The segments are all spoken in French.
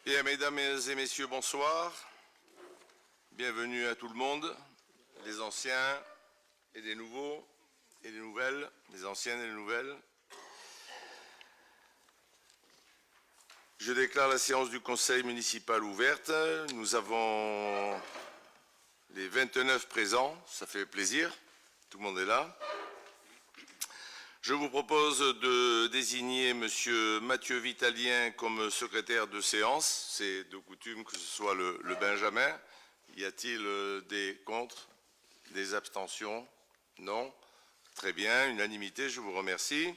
Bien, mesdames et messieurs, bonsoir. Bienvenue à tout le monde, les anciens et les nouveaux et les nouvelles, les anciennes et les nouvelles. Je déclare la séance du Conseil municipal ouverte. Nous avons les 29 présents, ça fait plaisir, tout le monde est là. Je vous propose de désigner M. Mathieu Vitalien comme secrétaire de séance. C'est de coutume que ce soit le Benjamin. Y a-t-il des contre, des abstentions? Non. Très bien, unanimité, je vous remercie.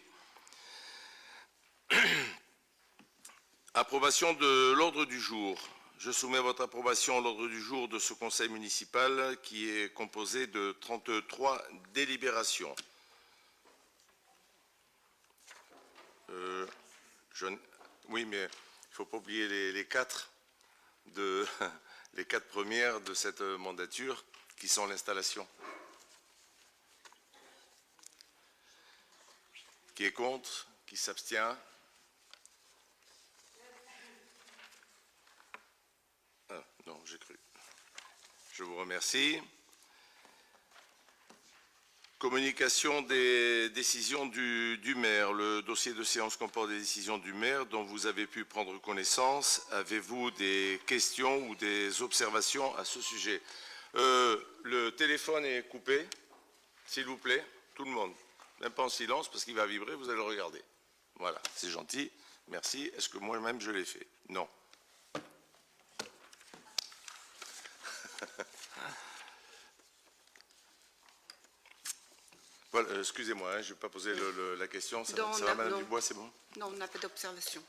Approbation de l'ordre du jour. Je soumets à votre approbation l'ordre du jour de ce conseil municipal qui est composé de 33 délibérations. Oui, mais il ne faut pas oublier les quatre premières de cette mandature qui sont l'installation. Qui est contre? Qui s'abstient? Ah, non, j'ai cru. Je vous remercie. Communication des décisions du maire. Le dossier de séance comporte des décisions du maire dont vous avez pu prendre connaissance. Avez-vous des questions ou des observations à ce sujet? Le téléphone est coupé, s'il vous plaît, tout le monde. Même pas en silence parce qu'il va vibrer, vous allez le regarder. Voilà, c'est gentil, merci. Est-ce que moi-même je l'ai fait? Non. Voilà, excusez-moi, je ne vais pas poser la question. Ça va, Madame Dubois, c'est bon? Non, on n'a pas d'observation.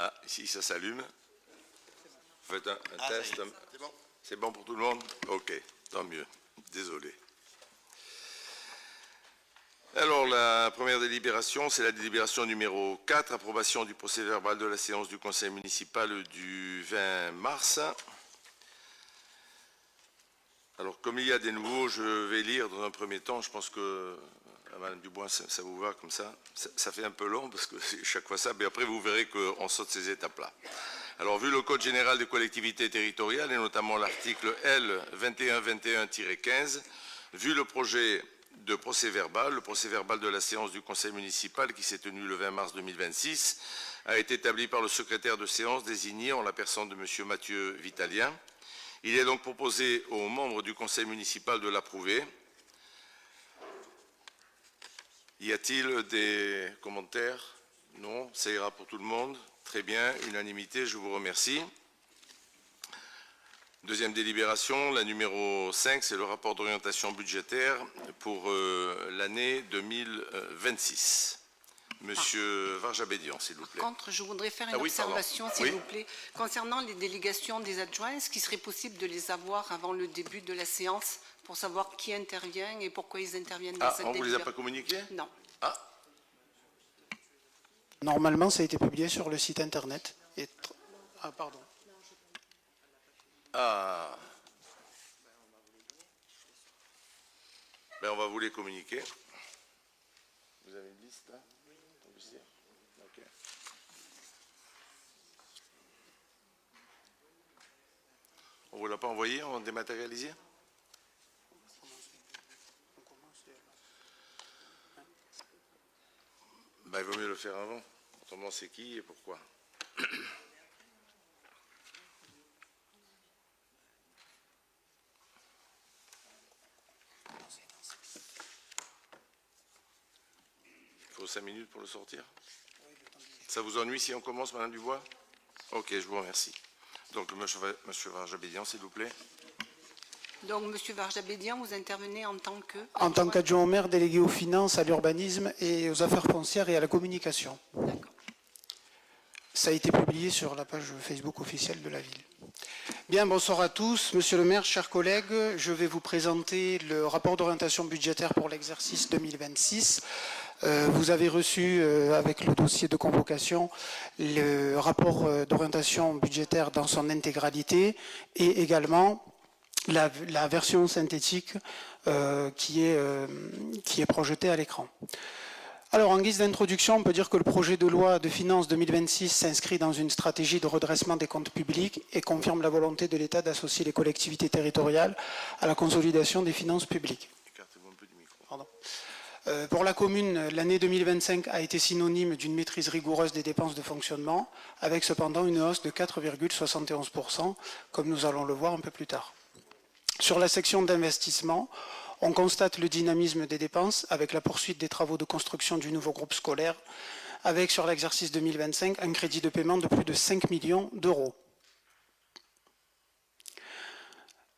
Ah, ici, ça s'allume. Vous faites un test. C'est bon. C'est bon pour tout le monde? Ok, tant mieux. Désolé. Alors, la première délibération, c'est la délibération numéro 4, approbation du procès-verbal de la séance du conseil municipal du 20 mars. Alors, comme il y a des nouveaux, je vais lire dans un premier temps. Je pense que, Madame Dubois, ça vous va comme ça? Ça fait un peu long parce que c'est chaque fois ça, mais après vous verrez qu'on saute ces étapes-là. Alors, vu le Code général des collectivités territoriales et notamment l'article L 2121-15, vu le projet de procès-verbal, le procès-verbal de la séance du conseil municipal qui s'est tenu le 20 mars 2026 a été établi par le secrétaire de séance désigné en la personne de M. Mathieu Vitalien. Il est donc proposé aux membres du conseil municipal de l'approuver. Y a-t-il des commentaires? Non, ça ira pour tout le monde. Très bien, unanimité, je vous remercie. Deuxième délibération, la numéro 5, c'est le rapport d'orientation budgétaire pour l'année 2026. Monsieur Varjabédian, s'il vous plaît. Par contre, je voudrais faire une observation, s'il vous plaît, concernant les délégations des adjoints. Est-ce qu'il serait possible de les avoir avant le début de la séance pour savoir qui intervient et pourquoi ils interviennent dans cette délibération? On ne vous les a pas communiqués? Non. Ah. Normalement, ça a été publié sur le site internet. Ah, pardon. Ah. Ben, on va vous les communiquer. Vous avez une liste là? Ok. On ne vous l'a pas envoyé en dématérialisé? Ben, il vaut mieux le faire avant. Autrement, c'est qui et pourquoi? Il faut 5 minutes pour le sortir. Ça vous ennuie si on commence, Madame Dubois? Ok, je vous remercie. Donc, Monsieur Varjabédian, s'il vous plaît. Donc, Monsieur Varjabédian, vous intervenez en tant que... En tant qu'adjoint au maire délégué aux finances, à l'urbanisme et aux affaires foncières et à la communication. D'accord. Ça a été publié sur la page Facebook officielle de la ville. Bien, bonsoir à tous. Monsieur le maire, chers collègues, je vais vous présenter le rapport d'orientation budgétaire pour l'exercice 2026. Vous avez reçu, avec le dossier de convocation, le rapport d'orientation budgétaire dans son intégralité et également la version synthétique qui est projetée à l'écran. Alors, en guise d'introduction, on peut dire que le projet de loi de finances 2026 s'inscrit dans une stratégie de redressement des comptes publics et confirme la volonté de l'État d'associer les collectivités territoriales à la consolidation des finances publiques. Pardon. Pour la commune, l'année 2025 a été synonyme d'une maîtrise rigoureuse des dépenses de fonctionnement, avec cependant une hausse de 4,71%, comme nous allons le voir un peu plus tard. Sur la section d'investissement, on constate le dynamisme des dépenses avec la poursuite des travaux de construction du nouveau groupe scolaire, avec sur l'exercice 2025 un crédit de paiement de plus de 5 millions d'euros.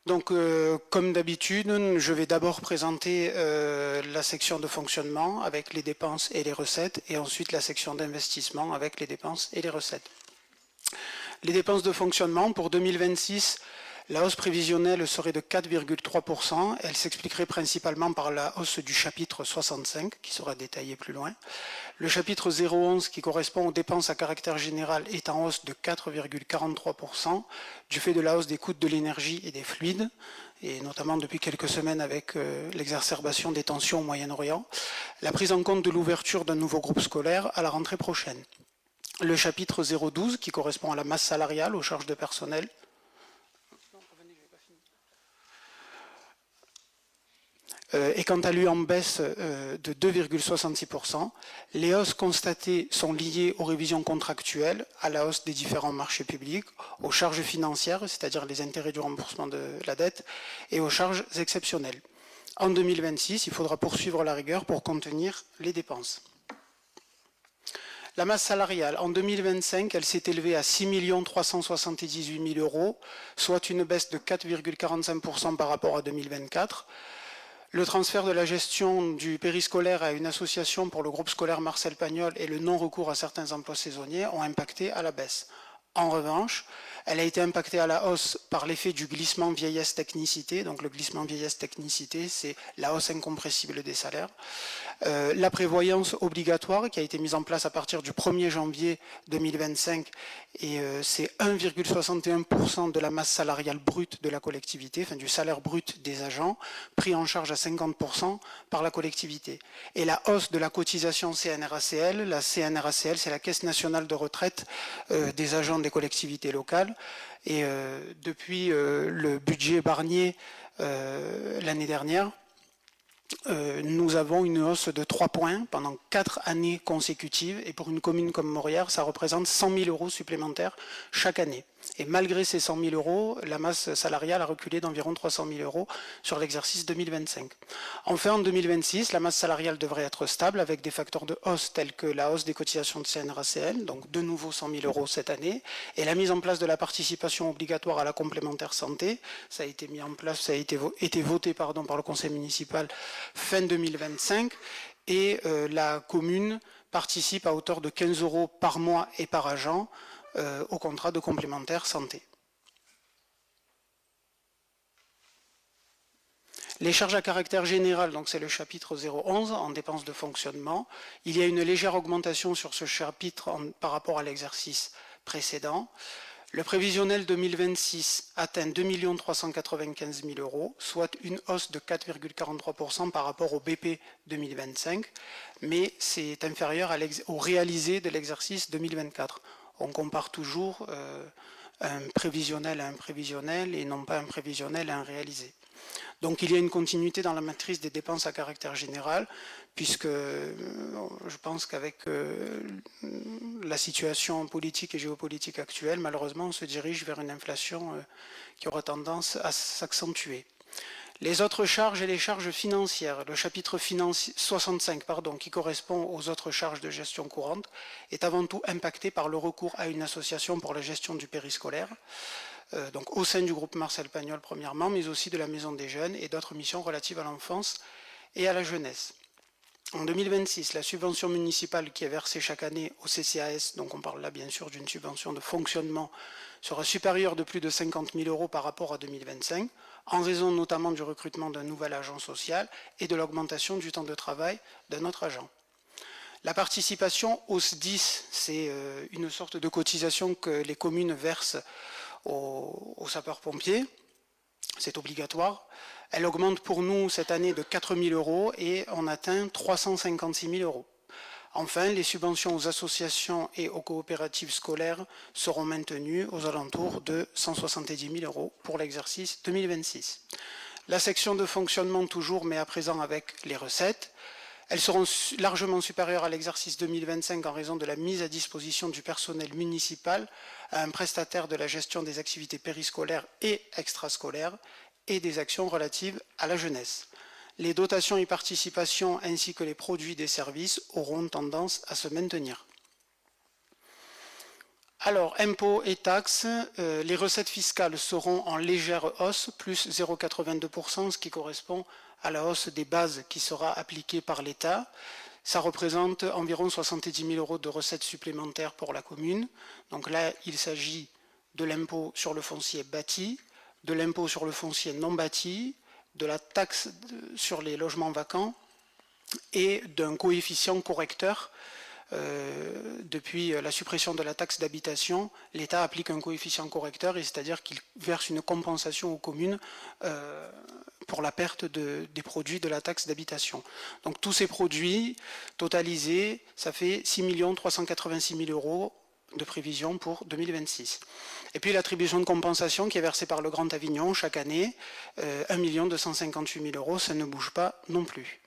Donc, comme d'habitude, je vais d'abord présenter la section de fonctionnement avec les dépenses et les recettes, et ensuite la section d'investissement avec les dépenses et les recettes. Les dépenses de fonctionnement pour 2026, la hausse prévisionnelle serait de 4,3%. Elle s'expliquerait principalement par la hausse du chapitre 65, qui sera détaillé plus loin. Le chapitre 011, qui correspond aux dépenses à caractère général, est en hausse de 4,43%, du fait de la hausse des coûts de l'énergie et des fluides, et notamment depuis quelques semaines avec l'exacerbation des tensions au Moyen-Orient, la prise en compte de l'ouverture d'un nouveau groupe scolaire à la rentrée prochaine. Le chapitre 012, qui correspond à la masse salariale, aux charges de personnel, est quant à lui en baisse de 2,66%. Les hausses constatées sont liées aux révisions contractuelles, à la hausse des différents marchés publics, aux charges financières, c'est-à-dire les intérêts du remboursement de la dette, et aux charges exceptionnelles. En 2026, il faudra poursuivre la rigueur pour contenir les dépenses. La masse salariale, en 2025, elle s'est élevée à 6 378 000 euros, soit une baisse de 4,45% par rapport à 2024. Le transfert de la gestion du périscolaire à une association pour le groupe scolaire Marcel Pagnol et le non-recours à certains emplois saisonniers ont impacté à la baisse. En revanche, elle a été impactée à la hausse par l'effet du glissement vieillesse-technicité. Donc le glissement vieillesse-technicité, c'est la hausse incompressible des salaires. La prévoyance obligatoire qui a été mise en place à partir du 1er janvier 2025 et c'est 1,61% de la masse salariale brute de la collectivité, enfin du salaire brut des agents, pris en charge à 50% par la collectivité. Et la hausse de la cotisation CNRACL, la CNRACL, c'est la Caisse nationale de retraite des agents des collectivités locales. Et depuis le budget Barnier l'année dernière, nous avons une hausse de 3 points pendant 4 années consécutives. Et pour une commune comme Morières, ça représente 100 000 euros supplémentaires chaque année. Et malgré ces 100 000 euros, la masse salariale a reculé d'environ 300 000 euros sur l'exercice 2025. Enfin, en 2026, la masse salariale devrait être stable avec des facteurs de hausse tels que la hausse des cotisations de CNRACL, donc de nouveau 100 000 euros cette année, et la mise en place de la participation obligatoire à la complémentaire santé. Ça a été mis en place, ça a été voté par le conseil municipal fin 2025, et la commune participe à hauteur de 15 euros par mois et par agent au contrat de complémentaire santé. Les charges à caractère général, donc c'est le chapitre 011 en dépenses de fonctionnement. Il y a une légère augmentation sur ce chapitre par rapport à l'exercice précédent. Le prévisionnel 2026 atteint 2 395 000 euros, soit une hausse de 4,43% par rapport au BP 2025, mais c'est inférieur au réalisé de l'exercice 2024. On compare toujours un prévisionnel à un prévisionnel et non pas un prévisionnel à un réalisé. Donc il y a une continuité dans la matrice des dépenses à caractère général, puisque je pense qu'avec la situation politique et géopolitique actuelle, malheureusement, on se dirige vers une inflation qui aura tendance à s'accentuer. Les autres charges et les charges financières, le chapitre 65, qui correspond aux autres charges de gestion courante, est avant tout impacté par le recours à une association pour la gestion du périscolaire, donc au sein du groupe Marcel Pagnol premièrement, mais aussi de la Maison des Jeunes et d'autres missions relatives à l'enfance et à la jeunesse. En 2026, la subvention municipale qui est versée chaque année au CCAS, donc on parle là bien sûr d'une subvention de fonctionnement, sera supérieure de plus de 50 000 € par rapport à 2025, en raison notamment du recrutement d'un nouvel agent social et de l'augmentation du temps de travail d'un autre agent. La participation au SDIS, c'est une sorte de cotisation que les communes versent aux sapeurs-pompiers. C'est obligatoire. Elle augmente pour nous cette année de 4 000 € et on atteint 356 000 €. Enfin, les subventions aux associations et aux coopératives scolaires seront maintenues aux alentours de 170 000 € pour l'exercice 2026. La section de fonctionnement toujours, mais à présent avec les recettes. Elles seront largement supérieures à l'exercice 2025 en raison de la mise à disposition du personnel municipal à un prestataire de la gestion des activités périscolaires et extrascolaires et des actions relatives à la jeunesse. Les dotations et participations ainsi que les produits des services auront tendance à se maintenir. Alors, impôts et taxes, les recettes fiscales seront en légère hausse, plus 0,82%, ce qui correspond à la hausse des bases qui sera appliquée par l'État. Ça représente environ 70 000 € de recettes supplémentaires pour la commune. Donc là, il s'agit de l'impôt sur le foncier bâti, de l'impôt sur le foncier non bâti, de la taxe sur les logements vacants et d'un coefficient correcteur. Depuis la suppression de la taxe d'habitation, l'État applique un coefficient correcteur, c'est-à-dire qu'il verse une compensation aux communes pour la perte des produits de la taxe d'habitation. Donc tous ces produits totalisés, ça fait 6 386 000 € de prévision pour 2026. Et puis l'attribution de compensation qui est versée par le Grand Avignon chaque année, 1 258 000 €, ça ne bouge pas non plus.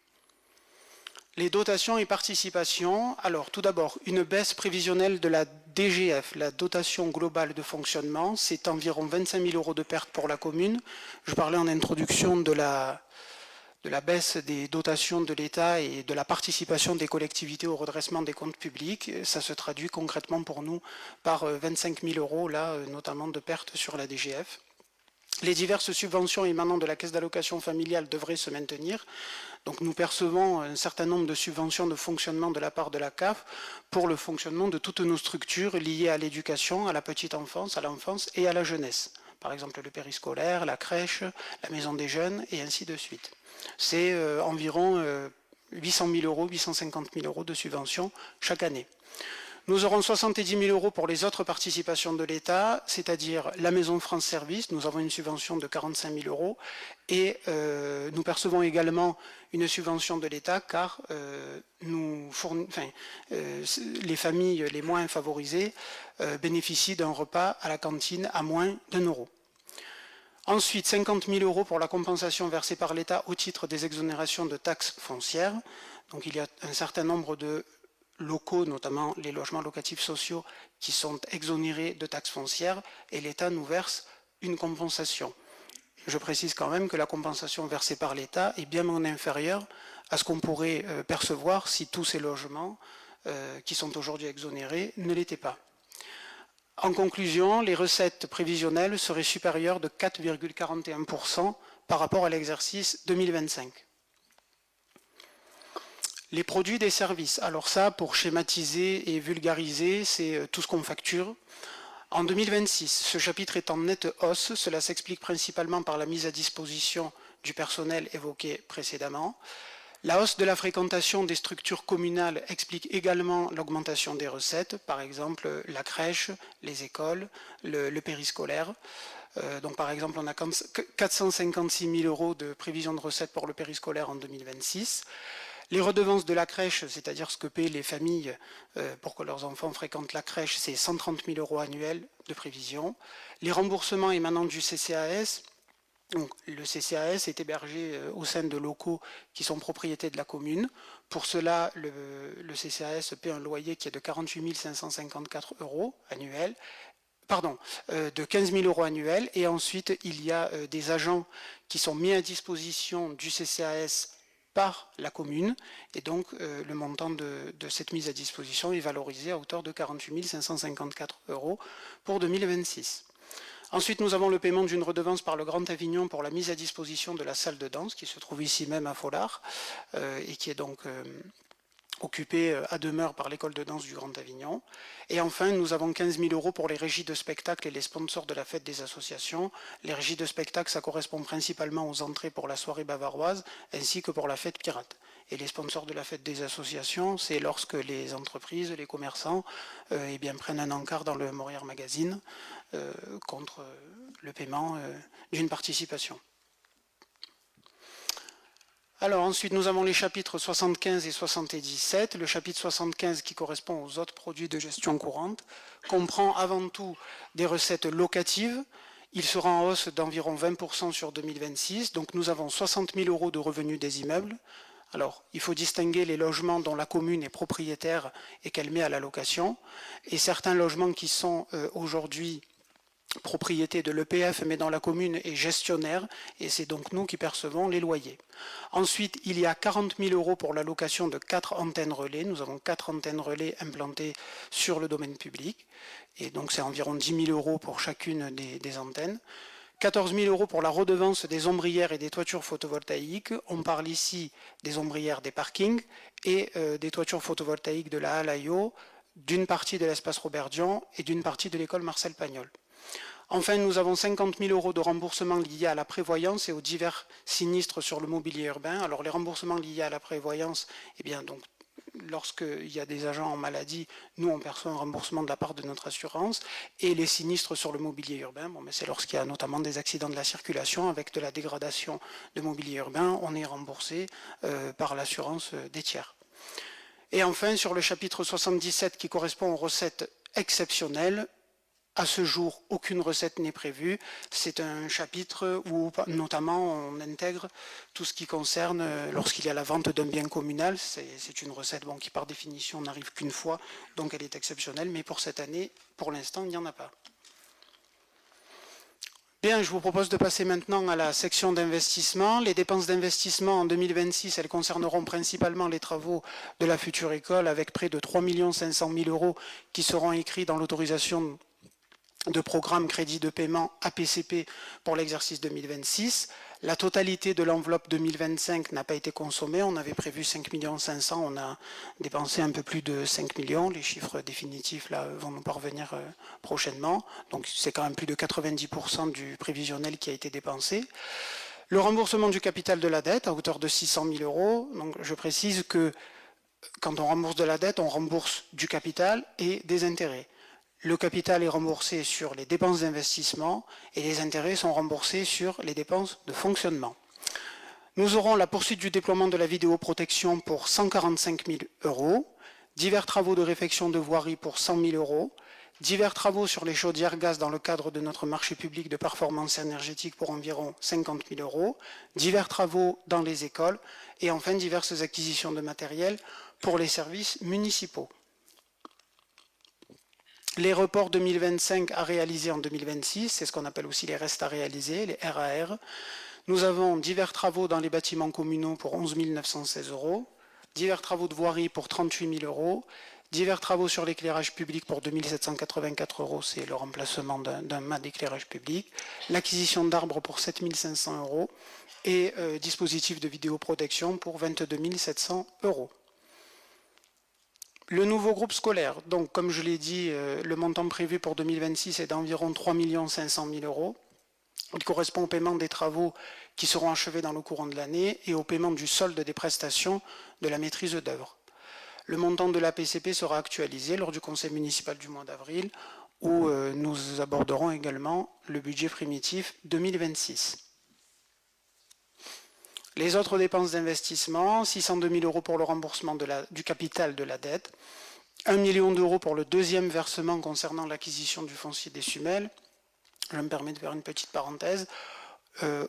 Les dotations et participations, alors tout d'abord, une baisse prévisionnelle de la DGF, la dotation globale de fonctionnement, c'est environ 25 000 € de perte pour la commune. Je parlais en introduction de la baisse des dotations de l'État et de la participation des collectivités au redressement des comptes publics. Ça se traduit concrètement pour nous par 25 000 €, là, notamment de pertes sur la DGF. Les diverses subventions émanant de la caisse d'allocation familiale devraient se maintenir. Donc nous percevons un certain nombre de subventions de fonctionnement de la part de la CAF pour le fonctionnement de toutes nos structures liées à l'éducation, à la petite enfance, à l'enfance et à la jeunesse. Par exemple le périscolaire, la crèche, la maison des jeunes et ainsi de suite. C'est environ 800 000 €, 850 000 € de subventions chaque année. Nous aurons 70 000 € pour les autres participations de l'État, c'est-à-dire la Maison France Service. Nous avons une subvention de 45 000 € et nous percevons également une subvention de l'État car les familles les moins favorisées bénéficient d'un repas à la cantine à moins d'1 €. Ensuite, 50 000 € pour la compensation versée par l'État au titre des exonérations de taxes foncières. Donc il y a un certain nombre de locaux, notamment les logements locatifs sociaux, qui sont exonérés de taxes foncières et l'État nous verse une compensation. Je précise quand même que la compensation versée par l'État est bien moins inférieure à ce qu'on pourrait percevoir si tous ces logements qui sont aujourd'hui exonérés ne l'étaient pas. En conclusion, les recettes prévisionnelles seraient supérieures de 4,41% par rapport à l'exercice 2025. Les produits des services, alors ça, pour schématiser et vulgariser, c'est tout ce qu'on facture. En 2026, ce chapitre est en nette hausse. Cela s'explique principalement par la mise à disposition du personnel évoqué précédemment. La hausse de la fréquentation des structures communales explique également l'augmentation des recettes, par exemple la crèche, les écoles, le périscolaire. Donc par exemple, on a 456 000 € de prévision de recettes pour le périscolaire en 2026. Les redevances de la crèche, c'est-à-dire ce que paient les familles pour que leurs enfants fréquentent la crèche, c'est 130 000 € annuels de prévision. Les remboursements émanant du CCAS, donc le CCAS est hébergé au sein de locaux qui sont propriétés de la commune. Pour cela, le CCAS paie un loyer qui est de 48 554 € annuels. De 15 000 € annuels. Et ensuite, il y a des agents qui sont mis à disposition du CCAS par la commune, et donc le montant de cette mise à disposition est valorisé à hauteur de 48 554 € pour 2026. Ensuite, nous avons le paiement d'une redevance par le Grand Avignon pour la mise à disposition de la salle de danse qui se trouve ici même à Folard et qui est donc occupée à demeure par l'école de danse du Grand Avignon. Et enfin, nous avons 15 000 € pour les régies de spectacle et les sponsors de la fête des associations. Les régies de spectacle, ça correspond principalement aux entrées pour la soirée bavaroise ainsi que pour la fête pirate. Et les sponsors de la fête des associations, c'est lorsque les entreprises, les commerçants prennent un encart dans le Morière Magazine contre le paiement d'une participation. Alors ensuite, nous avons les chapitres 75 et 77. Le chapitre 75, qui correspond aux autres produits de gestion courante, comprend avant tout des recettes locatives. Il sera en hausse d'environ 20% sur 2026. Donc nous avons 60 000 € de revenus des immeubles. Alors, il faut distinguer les logements dont la commune est propriétaire et qu'elle met à la location, et certains logements qui sont aujourd'hui propriété de l'EPF, mais dont la commune est gestionnaire, et c'est donc nous qui percevons les loyers. Ensuite, il y a 40 000 € pour la location de 4 antennes relais. Nous avons 4 antennes relais implantées sur le domaine public, et donc c'est environ 10 000 € pour chacune des antennes. 14 000 € pour la redevance des ombrières et des toitures photovoltaïques. On parle ici des ombrières des parkings et des toitures photovoltaïques de la Halle-Aillot, d'une partie de l'espace Robert-Dion et d'une partie de l'école Marcel Pagnol. Enfin, nous avons 50 000 € de remboursements liés à la prévoyance et aux divers sinistres sur le mobilier urbain. Alors les remboursements liés à la prévoyance, lorsqu'il y a des agents en maladie, nous on perçoit un remboursement de la part de notre assurance, et les sinistres sur le mobilier urbain, c'est lorsqu'il y a notamment des accidents de la circulation avec de la dégradation de mobilier urbain, on est remboursé par l'assurance des tiers. Et enfin, sur le chapitre 77 qui correspond aux recettes exceptionnelles, à ce jour, aucune recette n'est prévue. C'est un chapitre où, notamment, on intègre tout ce qui concerne, lorsqu'il y a la vente d'un bien communal, c'est une recette qui, par définition, n'arrive qu'une fois, donc elle est exceptionnelle, mais pour cette année, pour l'instant, il n'y en a pas. Bien, je vous propose de passer maintenant à la section d'investissement. Les dépenses d'investissement en 2026, elles concerneront principalement les travaux de la future école, avec près de 3 500 000 € qui seront écrits dans l'autorisation de programme crédit de paiement APCP pour l'exercice 2026. La totalité de l'enveloppe 2025 n'a pas été consommée. On avait prévu 5 500 000, on a dépensé un peu plus de 5 millions. Les chiffres définitifs là, vont nous parvenir prochainement. Donc c'est quand même plus de 90% du prévisionnel qui a été dépensé. Le remboursement du capital de la dette à hauteur de 600 000 €. Donc je précise que quand on rembourse de la dette, on rembourse du capital et des intérêts. Le capital est remboursé sur les dépenses d'investissement et les intérêts sont remboursés sur les dépenses de fonctionnement. Nous aurons la poursuite du déploiement de la vidéoprotection pour 145 000 €, divers travaux de réfection de voirie pour 100 000 €, divers travaux sur les chaudières gaz dans le cadre de notre marché public de performance énergétique pour environ 50 000 €, divers travaux dans les écoles et enfin diverses acquisitions de matériel pour les services municipaux. Les reports 2025 à réaliser en 2026, c'est ce qu'on appelle aussi les restes à réaliser, les RAR. Nous avons divers travaux dans les bâtiments communaux pour 11 916 €, divers travaux de voirie pour 38 000 €, divers travaux sur l'éclairage public pour 2 784 €, c'est le remplacement d'un mât d'éclairage public, l'acquisition d'arbres pour 7 500 € et dispositif de vidéoprotection pour 22 700 €. Le nouveau groupe scolaire, donc comme je l'ai dit, le montant prévu pour 2026 est d'environ 3 500 000 €. Il correspond au paiement des travaux qui seront achevés dans le courant de l'année et au paiement du solde des prestations de la maîtrise d'œuvre. Le montant de la PCP sera actualisé lors du conseil municipal du mois d'avril où nous aborderons également le budget primitif 2026. Les autres dépenses d'investissement, 602 000 € pour le remboursement du capital de la dette, 1 million d'euros pour le deuxième versement concernant l'acquisition du foncier des Sumelles. Je me permets de faire une petite parenthèse.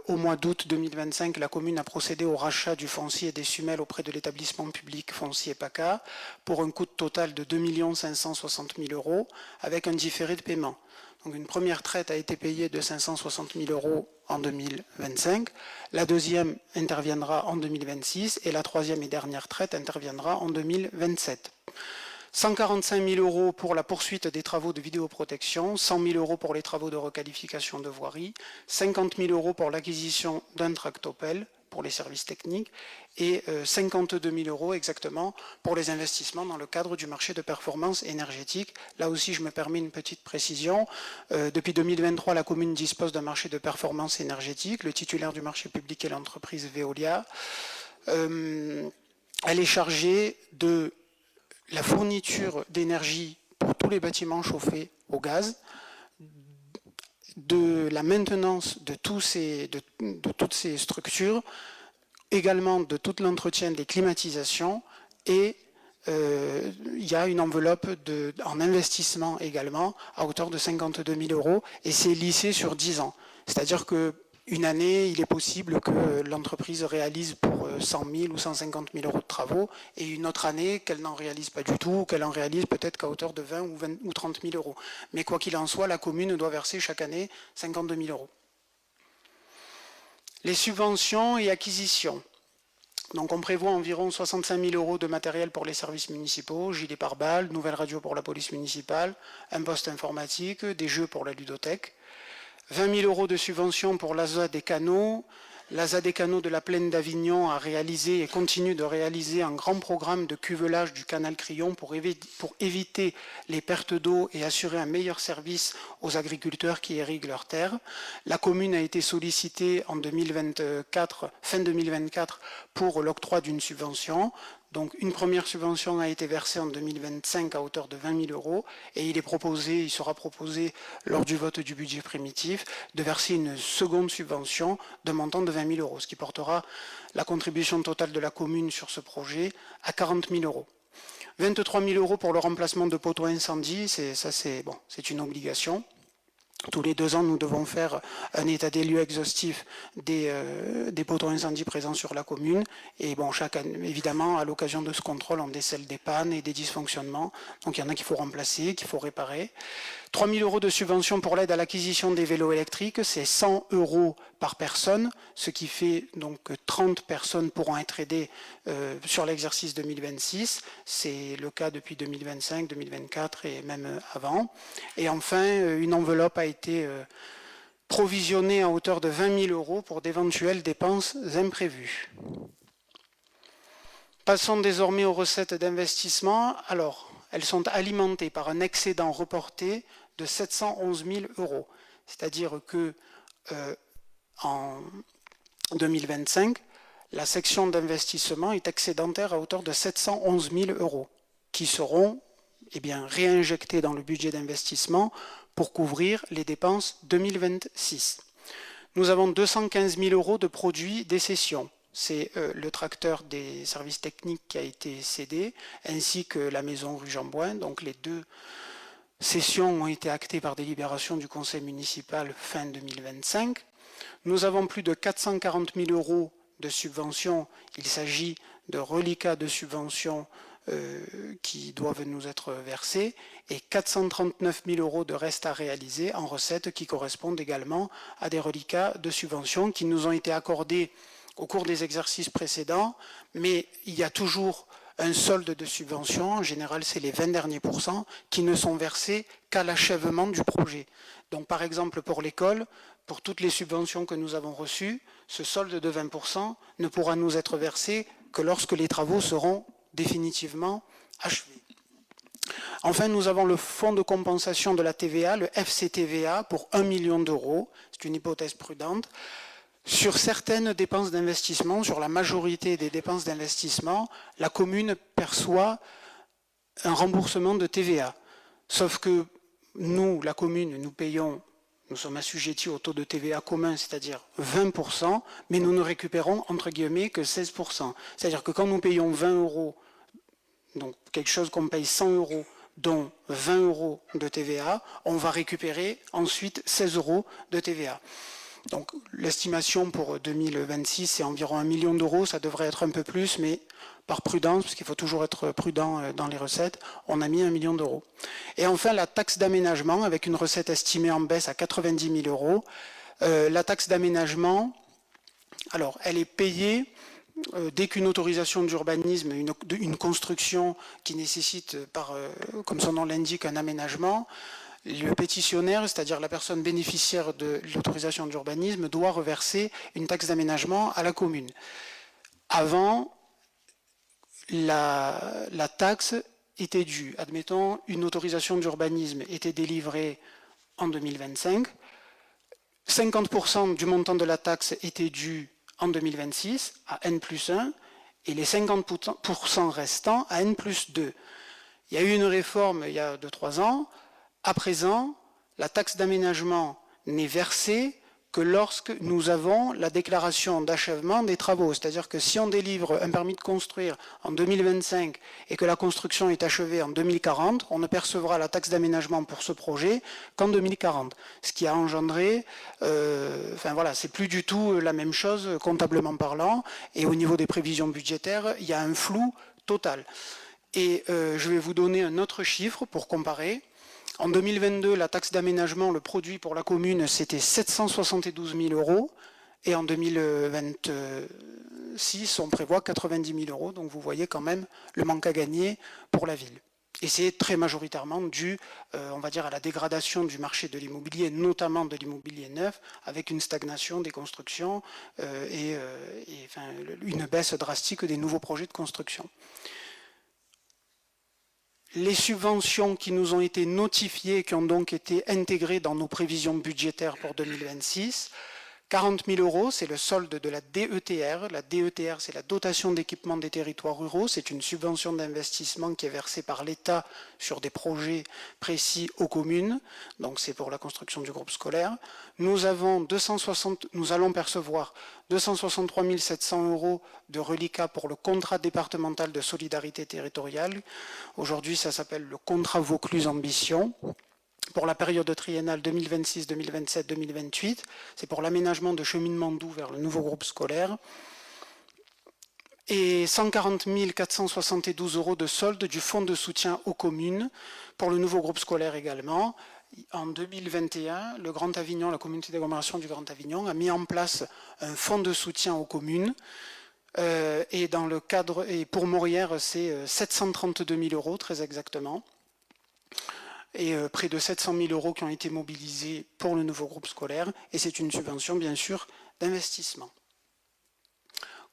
Au mois d'août 2025, la commune a procédé au rachat du foncier des Sumelles auprès de l'établissement public foncier PACA pour un coût total de 2 560 000 € avec un différé de paiement. Donc une première traite a été payée de 560 000 € en 2025, la deuxième interviendra en 2026 et la troisième et dernière traite interviendra en 2027. 145 000 euros pour la poursuite des travaux de vidéoprotection, 100 000 euros pour les travaux de requalification de voirie, 50 000 euros pour l'acquisition d'un tractopelle pour les services techniques et 52 000 euros exactement pour les investissements dans le cadre du marché de performance énergétique. Là aussi, je me permets une petite précision. Depuis 2023, la commune dispose d'un marché de performance énergétique. Le titulaire du marché public est l'entreprise Veolia. Elle est chargée de la fourniture d'énergie pour tous les bâtiments chauffés au gaz, de la maintenance de toutes ces structures, également de tout l'entretien des climatisations et il y a une enveloppe en investissement également à hauteur de 52 000 euros et c'est lissé sur 10 ans. C'est-à-dire qu'une année, il est possible que l'entreprise réalise pour 100 000 ou 150 000 euros de travaux et une autre année qu'elle n'en réalise pas du tout, ou qu'elle en réalise peut-être qu'à hauteur de 20 ou 30 000 euros. Mais quoi qu'il en soit, la commune doit verser chaque année 52 000 euros. Les subventions et acquisitions. Donc on prévoit environ 65 000 euros de matériel pour les services municipaux, gilets pare-balles, nouvelle radio pour la police municipale, un poste informatique, des jeux pour la ludothèque, 20 000 euros de subventions pour l'ASA des canaux. L'ASA des canaux de la Plaine d'Avignon a réalisé et continue de réaliser un grand programme de cuvelage du canal Crillon pour éviter les pertes d'eau et assurer un meilleur service aux agriculteurs qui irriguent leurs terres. La commune a été sollicitée en 2024, fin 2024 pour l'octroi d'une subvention. Donc une première subvention a été versée en 2025 à hauteur de 20 000 euros et il sera proposé lors du vote du budget primitif de verser une seconde subvention de montant de 20 000 euros, ce qui portera la contribution totale de la commune sur ce projet à 40 000 euros. 23 000 euros pour le remplacement de poteaux incendie, c'est une obligation. Tous les 2 ans, nous devons faire un état des lieux exhaustif des poteaux incendies présents sur la commune. Et bon, chaque année, évidemment, à l'occasion de ce contrôle, on décèle des pannes et des dysfonctionnements. Donc il y en a qu'il faut remplacer, qu'il faut réparer. 3 000 euros de subvention pour l'aide à l'acquisition des vélos électriques, c'est 100 euros par personne, ce qui fait donc que 30 personnes pourront être aidées sur l'exercice 2026. C'est le cas depuis 2025, 2024 et même avant. Et enfin, une enveloppe a été provisionnée à hauteur de 20 000 euros pour d'éventuelles dépenses imprévues. Passons désormais aux recettes d'investissement. Alors, elles sont alimentées par un excédent reporté de 711 000 euros. C'est-à-dire que en 2025, la section d'investissement est excédentaire à hauteur de 711 000 euros qui seront réinjectés dans le budget d'investissement pour couvrir les dépenses 2026. Nous avons 215 000 euros de produits des cessions. C'est le tracteur des services techniques qui a été cédé, ainsi que la maison rue Jean-Bouin. Donc les 2 cessions ont été actées par délibération du conseil municipal fin 2025. Nous avons plus de 440 000 euros de subventions. Il s'agit de reliquats de subventions qui doivent nous être versés et 439 000 euros de restes à réaliser en recettes qui correspondent également à des reliquats de subventions qui nous ont été accordés au cours des exercices précédents, mais il y a toujours un solde de subvention, en général c'est les 20 derniers pourcents, qui ne sont versés qu'à l'achèvement du projet. Donc par exemple pour l'école, pour toutes les subventions que nous avons reçues, ce solde de 20% ne pourra nous être versé que lorsque les travaux seront définitivement achevés. Enfin, nous avons le fonds de compensation de la TVA, le FCTVA, pour 1 million d'euros. C'est une hypothèse prudente. Sur certaines dépenses d'investissement, sur la majorité des dépenses d'investissement, la commune perçoit un remboursement de TVA. Sauf que nous, la commune, nous sommes assujettis au taux de TVA commun, c'est-à-dire 20%, mais nous ne récupérons, entre guillemets, que 16%. C'est-à-dire que quand nous payons 20 euros, donc quelque chose qu'on paye 100 euros, dont 20 euros de TVA, on va récupérer ensuite 16 euros de TVA. Donc l'estimation pour 2026, c'est environ 1 million d'euros, ça devrait être un peu plus, mais par prudence, parce qu'il faut toujours être prudent dans les recettes, on a mis 1 million d'euros. Et enfin, la taxe d'aménagement, avec une recette estimée en baisse à 90 000 euros. La taxe d'aménagement, alors elle est payée dès qu'une autorisation d'urbanisme, une construction qui nécessite, comme son nom l'indique, un aménagement, le pétitionnaire, c'est-à-dire la personne bénéficiaire de l'autorisation d'urbanisme, doit reverser une taxe d'aménagement à la commune. Avant, la taxe était due. Admettons, une autorisation d'urbanisme était délivrée en 2025. 50% du montant de la taxe était dû en 2026 à N+1 et les 50% restants à N+2. Il y a eu une réforme il y a 2-3 ans. À présent, la taxe d'aménagement n'est versée que lorsque nous avons la déclaration d'achèvement des travaux. C'est-à-dire que si on délivre un permis de construire en 2025 et que la construction est achevée en 2040, on ne percevra la taxe d'aménagement pour ce projet qu'en 2040. Ce qui a engendré, c'est plus du tout la même chose comptablement parlant. Et au niveau des prévisions budgétaires, il y a un flou total. Et je vais vous donner un autre chiffre pour comparer. En 2022, la taxe d'aménagement, le produit pour la commune, c'était 772 000 euros. Et en 2026, on prévoit 90 000 euros. Donc vous voyez quand même le manque à gagner pour la ville. Et c'est très majoritairement dû, on va dire, à la dégradation du marché de l'immobilier, notamment de l'immobilier neuf, avec une stagnation des constructions et une baisse drastique des nouveaux projets de construction. Les subventions qui nous ont été notifiées, qui ont donc été intégrées dans nos prévisions budgétaires pour 2026, 40 000 euros, c'est le solde de la DETR. La DETR, c'est la dotation d'équipement des territoires ruraux. C'est une subvention d'investissement qui est versée par l'État sur des projets précis aux communes. Donc c'est pour la construction du groupe scolaire. Nous allons percevoir 263 700 euros de reliquat pour le contrat départemental de solidarité territoriale. Aujourd'hui, ça s'appelle le contrat Vaucluse Ambition. Pour la période triennale 2026, 2027, 2028, c'est pour l'aménagement de cheminement doux vers le nouveau groupe scolaire. Et 140 472 euros de solde du fonds de soutien aux communes pour le nouveau groupe scolaire également. En 2021, le Grand Avignon, la communauté d'agglomération du Grand Avignon, a mis en place un fonds de soutien aux communes. Et dans le cadre, et pour Morières, c'est 732 000 euros très exactement. Et près de 700 000 euros qui ont été mobilisés pour le nouveau groupe scolaire. Et c'est une subvention, bien sûr, d'investissement.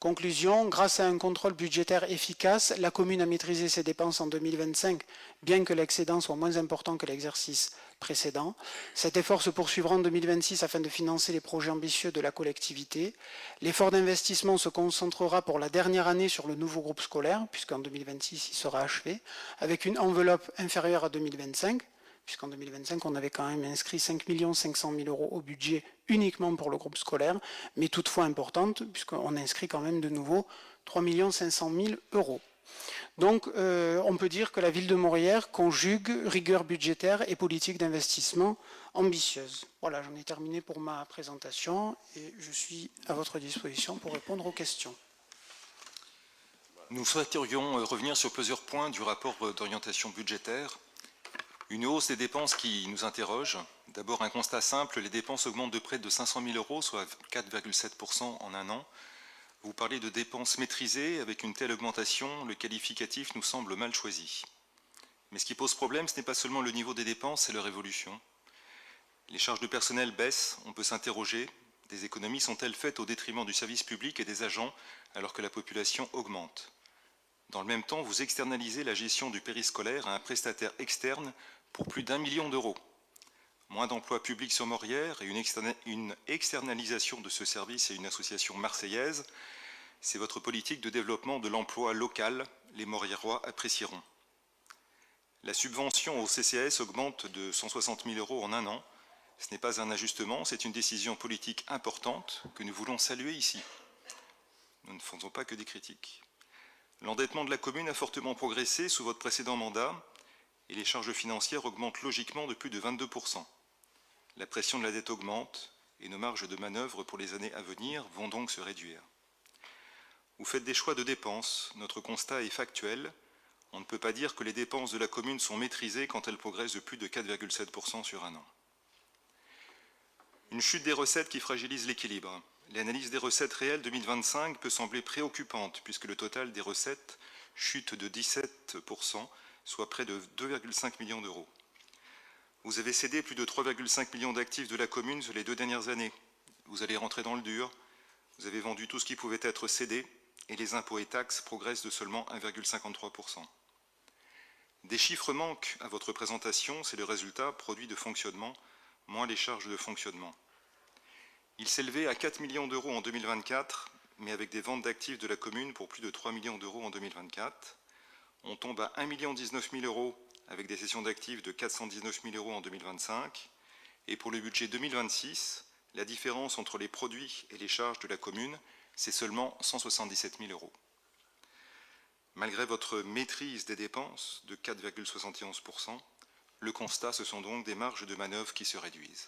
Conclusion, grâce à un contrôle budgétaire efficace, la commune a maîtrisé ses dépenses en 2025, bien que l'excédent soit moins important que l'exercice précédent. Cet effort se poursuivra en 2026 afin de financer les projets ambitieux de la collectivité. L'effort d'investissement se concentrera pour la dernière année sur le nouveau groupe scolaire, puisqu'en 2026, il sera achevé, avec une enveloppe inférieure à 2025, puisqu'en 2025, on avait quand même inscrit 5 500 000 euros au budget uniquement pour le groupe scolaire, mais toutefois importante, puisqu'on inscrit quand même de nouveau 3 500 000 euros. Donc, on peut dire que la ville de Morières conjugue rigueur budgétaire et politique d'investissement ambitieuse. Voilà, j'en ai terminé pour ma présentation et je suis à votre disposition pour répondre aux questions. Nous souhaiterions revenir sur plusieurs points du rapport d'orientation budgétaire. Une hausse des dépenses qui nous interroge. D'abord, un constat simple, les dépenses augmentent de près de 500 000 euros, soit 4,7% en un an. Vous parlez de dépenses maîtrisées. Avec une telle augmentation, le qualificatif nous semble mal choisi. Mais ce qui pose problème, ce n'est pas seulement le niveau des dépenses, c'est leur évolution. Les charges de personnel baissent, on peut s'interroger. Des économies sont-elles faites au détriment du service public et des agents, alors que la population augmente ? Dans le même temps, vous externalisez la gestion du périscolaire à un prestataire externe pour plus d'1 million d'euros. Moins d'emplois publics sur Morières et une externalisation de ce service à une association marseillaise, c'est votre politique de développement de l'emploi local, les Moriérois apprécieront. La subvention au CCAS augmente de 160 000 euros en un an. Ce n'est pas un ajustement, c'est une décision politique importante que nous voulons saluer ici. Nous ne faisons pas que des critiques. L'endettement de la commune a fortement progressé sous votre précédent mandat et les charges financières augmentent logiquement de plus de 22%. La pression de la dette augmente et nos marges de manœuvre pour les années à venir vont donc se réduire. Vous faites des choix de dépenses. Notre constat est factuel. On ne peut pas dire que les dépenses de la commune sont maîtrisées quand elles progressent de plus de 4,7% sur un an. Une chute des recettes qui fragilise l'équilibre. l'analyse des recettes réelles 2025 peut sembler préoccupante puisque le total des recettes chute de 17%, soit près de 2,5 millions d'euros. Vous avez cédé plus de 3,5 millions d'actifs de la commune sur les 2 dernières années. Vous allez rentrer dans le dur. Vous avez vendu tout ce qui pouvait être cédé et les impôts et taxes progressent de seulement 1,53%. Des chiffres manquent à votre présentation, c'est le résultat produit de fonctionnement, moins les charges de fonctionnement. Il s'élevait à 4 millions d'euros en 2024, mais avec des ventes d'actifs de la commune pour plus de 3 millions d'euros en 2024. On tombe à 1,19 million d'euros avec des cessions d'actifs de 419 000 euros en 2025. Et pour le budget 2026, la différence entre les produits et les charges de la commune, c'est seulement 177 000 euros. Malgré votre maîtrise des dépenses de 4,71%, le constat, ce sont donc des marges de manœuvre qui se réduisent.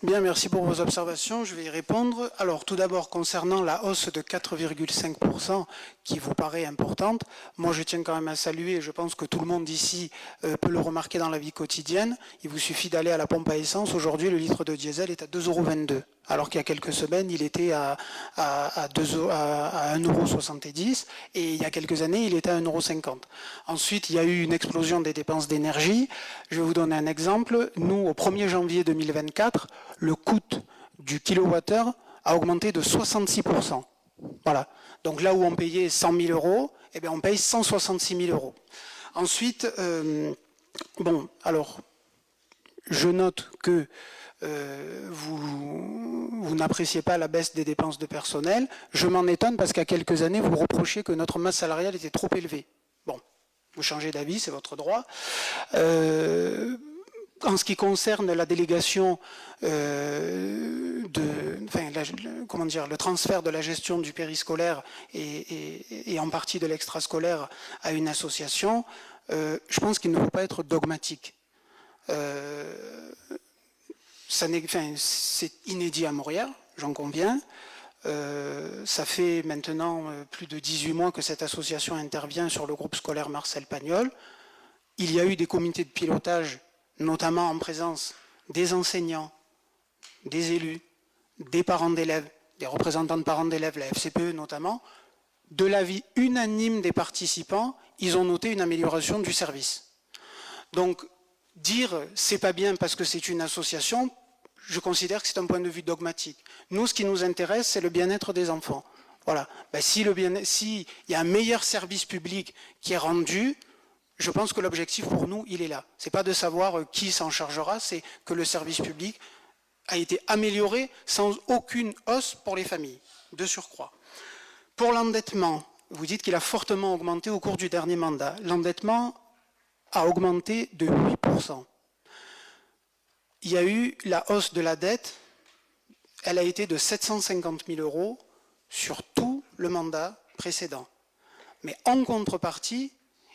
Bien, merci pour vos observations. Je vais y répondre. Alors, tout d'abord, concernant la hausse de 4,5% qui vous paraît importante, moi, je tiens quand même à saluer, et je pense que tout le monde ici peut le remarquer dans la vie quotidienne. Il vous suffit d'aller à la pompe à essence. Aujourd'hui, le litre de diesel est à 2,22 €, alors qu'il y a quelques semaines, il était à 1,70 € et il y a quelques années, il était à 1,50 €. Ensuite, il y a eu une explosion des dépenses d'énergie. Je vais vous donner un exemple. Nous, au 1er janvier 2024, le coût du kilowattheure a augmenté de 66%. Voilà. Donc là où on payait 100 000 euros, eh bien on paye 166 000 euros. Ensuite, bon, alors, je note que vous n'appréciez pas la baisse des dépenses de personnel. Je m'en étonne parce qu'à quelques années, vous reprochez que notre masse salariale était trop élevée. Bon, vous changez d'avis, c'est votre droit. En ce qui concerne la délégation, le transfert de la gestion du périscolaire et en partie de l'extrascolaire à une association, je pense qu'il ne faut pas être dogmatique. C'est inédit à Morières, j'en conviens. Ça fait maintenant plus de 18 mois que cette association intervient sur le groupe scolaire Marcel Pagnol. Il y a eu des comités de pilotage, notamment en présence des enseignants, des élus, des parents d'élèves, des représentants de parents d'élèves, la FCPE notamment. De l'avis unanime des participants, ils ont noté une amélioration du service. Donc, dire c'est pas bien parce que c'est une association, je considère que c'est un point de vue dogmatique. Nous, ce qui nous intéresse, c'est le bien-être des enfants. Voilà. Ben, s'il y a un meilleur service public qui est rendu, je pense que l'objectif pour nous, il est là. Ce n'est pas de savoir qui s'en chargera, c'est que le service public a été amélioré sans aucune hausse pour les familles, de surcroît. Pour l'endettement, vous dites qu'il a fortement augmenté au cours du dernier mandat. L'endettement a augmenté de 8%. Il y a eu la hausse de la dette, elle a été de 750 000 euros sur tout le mandat précédent. Mais en contrepartie,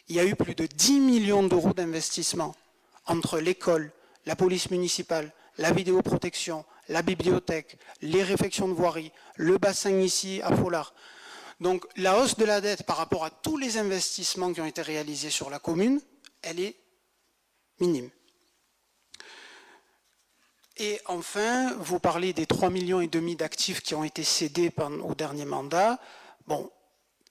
il y a eu plus de 10 millions d'euros d'investissement entre l'école, la police municipale, la vidéoprotection, la bibliothèque, les réfections de voirie, le bassin ici à Folard. Donc la hausse de la dette par rapport à tous les investissements qui ont été réalisés sur la commune, elle est minime. Et enfin, vous parlez des 3,5 millions d'actifs qui ont été cédés au dernier mandat. Bon,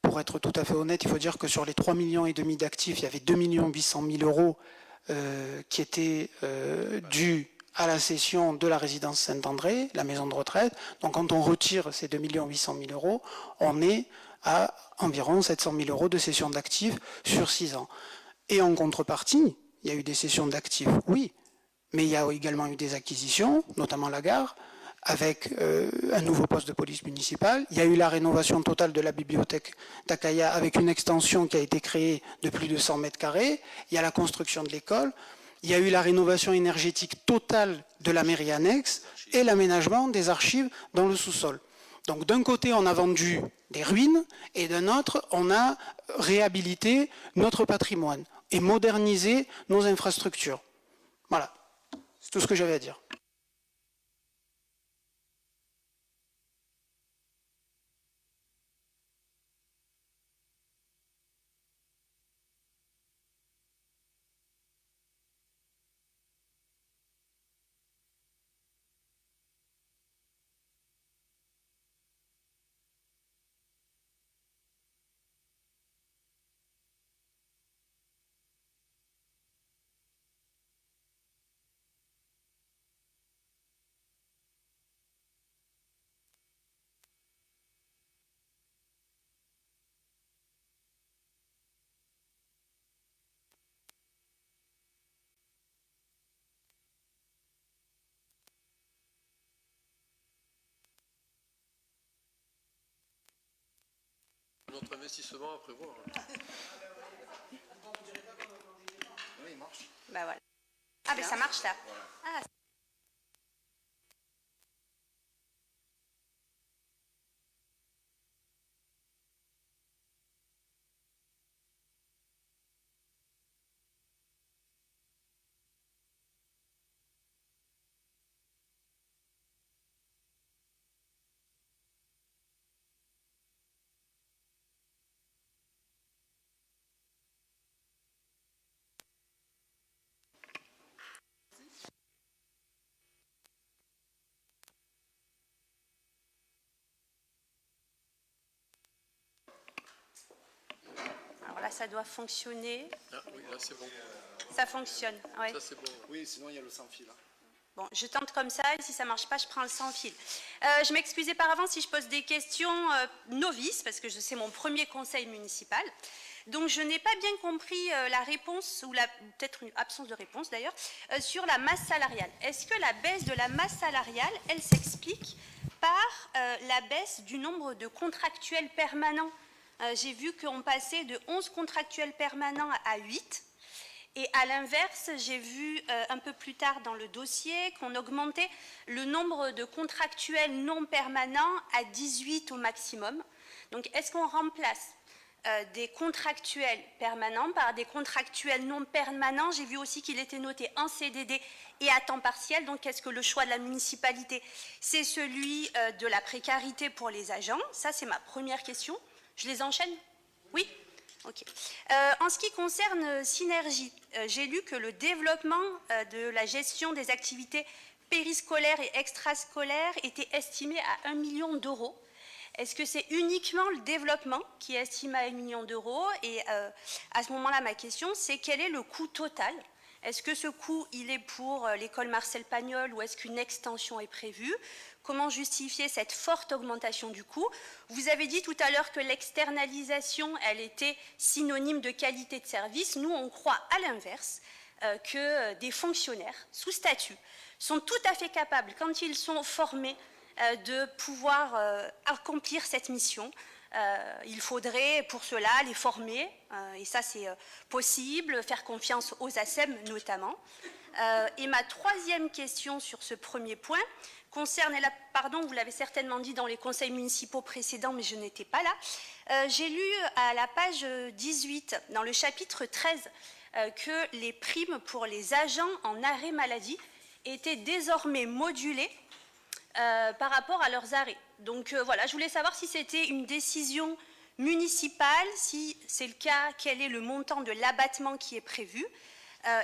pour être tout à fait honnête, il faut dire que sur les 3,5 millions d'actifs, il y avait 2 800 000 euros qui étaient dus à la cession de la résidence Saint-André, la maison de retraite. Donc quand on retire ces 2 800 000 euros, on est à environ 700 000 euros de cession d'actifs sur 6 ans. Et en contrepartie, il y a eu des cessions d'actifs, oui, mais il y a également eu des acquisitions, notamment la gare, avec un nouveau poste de police municipale. Il y a eu la rénovation totale de la bibliothèque d'Akaya avec une extension qui a été créée de plus de 100 mètres carrés. Il y a la construction de l'école. Il y a eu la rénovation énergétique totale de la mairie annexe et l'aménagement des archives dans le sous-sol. Donc d'un côté, on a vendu des ruines et d'un autre, on a réhabilité notre patrimoine et modernisé nos infrastructures. Voilà, c'est tout ce que j'avais à dire. autre investissement à prévoir. Bah voilà. Ah, mais ça marche là. Ah, alors là, ça doit fonctionner. Ah, oui, là c'est bon. Ça fonctionne, ouais. Ça c'est bon. Oui, sinon il y a le sans-fil. Bon, je tente comme ça, et si ça ne marche pas, je prends le sans fil. Je m'excusais par avance si je pose des questions novices, parce que c'est mon premier conseil municipal. Donc, je n'ai pas bien compris la réponse, ou peut-être une absence de réponse d'ailleurs, sur la masse salariale. Est-ce que la baisse de la masse salariale, elle s'explique par la baisse du nombre de contractuels permanents? J'ai vu qu'on passait de 11 contractuels permanents à 8. Et à l'inverse, j'ai vu un peu plus tard dans le dossier qu'on augmentait le nombre de contractuels non permanents à 18 au maximum. Donc, est-ce qu'on remplace des contractuels permanents par des contractuels non permanents? J'ai vu aussi qu'il était noté en CDD et à temps partiel. Donc, est-ce que le choix de la municipalité, c'est celui de la précarité pour les agents? Ça, c'est ma première question. Je les enchaîne? Oui? Ok. En ce qui concerne Synergie, j'ai lu que le développement de la gestion des activités périscolaires et extrascolaires était estimé à 1 million d'euros. Est-ce que c'est uniquement le développement qui est estimé à 1 million d'euros? Et à ce moment-là, ma question, c'est quel est le coût total? Est-ce que ce coût, il est pour l'école Marcel Pagnol ou est-ce qu'une extension est prévue? Comment justifier cette forte augmentation du coût? Vous avez dit tout à l'heure que l'externalisation, elle était synonyme de qualité de service. Nous, on croit à l'inverse, que des fonctionnaires sous statut sont tout à fait capables, quand ils sont formés, de pouvoir accomplir cette mission. Il faudrait pour cela les former, et ça c'est possible, faire confiance aux ASEM notamment. Et ma troisième question sur ce premier point concerne, pardon, vous l'avez certainement dit dans les conseils municipaux précédents, mais je n'étais pas là. J'ai lu à la page 18, dans le chapitre 13, que les primes pour les agents en arrêt maladie étaient désormais modulées par rapport à leurs arrêts. Donc voilà, je voulais savoir si c'était une décision municipale, si c'est le cas, quel est le montant de l'abattement qui est prévu,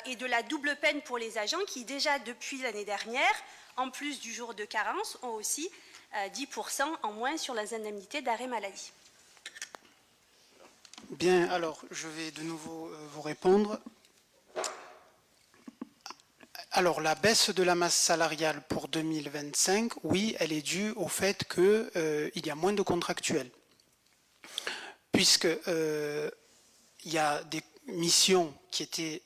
et de la double peine pour les agents qui déjà depuis l'année dernière, en plus du jour de carence, ont aussi 10% en moins sur les indemnités d'arrêt maladie. Bien, alors je vais de nouveau vous répondre. Alors, la baisse de la masse salariale pour 2025, oui, elle est due au fait qu'il y a moins de contractuels. Puisque il y a des missions qui étaient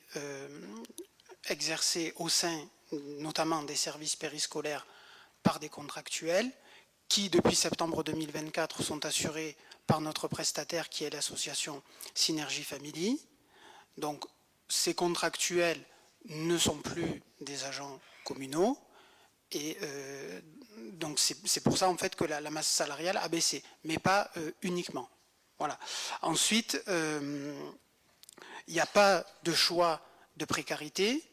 exercées au sein, notamment des services périscolaires, par des contractuels, qui, depuis septembre 2024, sont assurés par notre prestataire, qui est l'association Synergie Family. Donc, ces contractuels ne sont plus des agents communaux et donc c'est pour ça en fait que la masse salariale a baissé, mais pas uniquement. Voilà. Ensuite, il n'y a pas de choix de précarité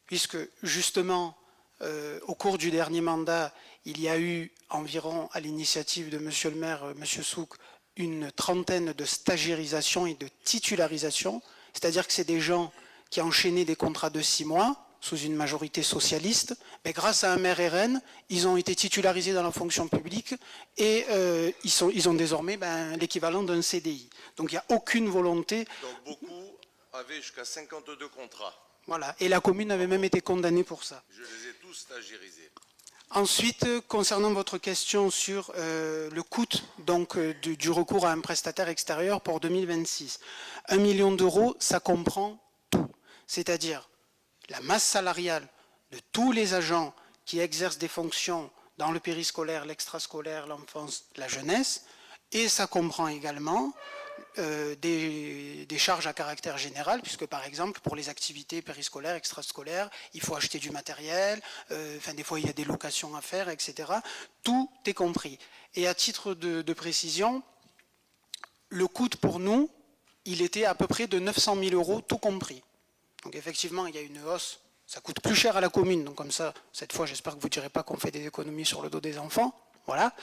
puisque justement au cours du dernier mandat, il y a eu environ, à l'initiative de Monsieur le maire, Monsieur Souk, une trentaine de stagiairisations et de titularisations, c'est-à-dire que c'est des gens qui a enchaîné des contrats de 6 mois sous une majorité socialiste, mais grâce à un maire RN, ils ont été titularisés dans la fonction publique et ils ont désormais l'équivalent d'un CDI. Donc il n'y a aucune volonté. Donc beaucoup avaient jusqu'à 52 contrats. Voilà, et la commune avait même été condamnée pour ça. Je les ai tous stagiairisés. Ensuite, concernant votre question sur le coût donc, du recours à un prestataire extérieur pour 2026, 1 million d'euros, ça comprend tout, c'est-à-dire la masse salariale de tous les agents qui exercent des fonctions dans le périscolaire, l'extrascolaire, l'enfance, la jeunesse, et ça comprend également des charges à caractère général, puisque par exemple pour les activités périscolaires, extrascolaires, il faut acheter du matériel, des fois il y a des locations à faire, etc. Tout est compris. Et à titre de précision, le coût pour nous, il était à peu près de 900 000 € tout compris. Donc effectivement, il y a une hausse, ça coûte plus cher à la commune, donc comme ça, cette fois j'espère que vous ne direz pas qu'on fait des économies sur le dos des enfants, voilà.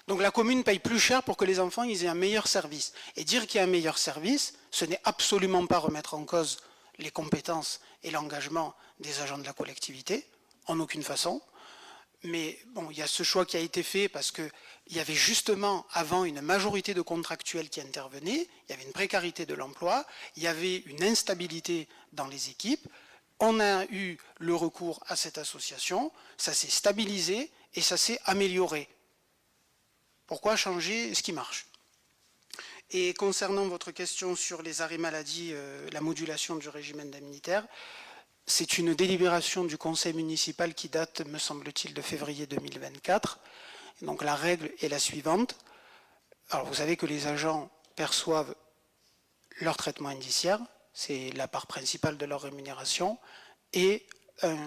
Donc la commune paye plus cher pour que les enfants ils aient un meilleur service. Et dire qu'il y a un meilleur service, ce n'est absolument pas remettre en cause les compétences et l'engagement des agents de la collectivité, en aucune façon. Mais bon, il y a ce choix qui a été fait parce qu'il y avait justement avant une majorité de contractuels qui intervenaient, il y avait une précarité de l'emploi, il y avait une instabilité dans les équipes. On a eu le recours à cette association, ça s'est stabilisé et ça s'est amélioré. Pourquoi changer ce qui marche? Et concernant votre question sur les arrêts maladie, la modulation du régime indemnitaire, c'est une délibération du conseil municipal qui date, me semble-t-il, de février 2024. Donc la règle est la suivante. Alors vous savez que les agents perçoivent leur traitement indiciaire, c'est la part principale de leur rémunération, et un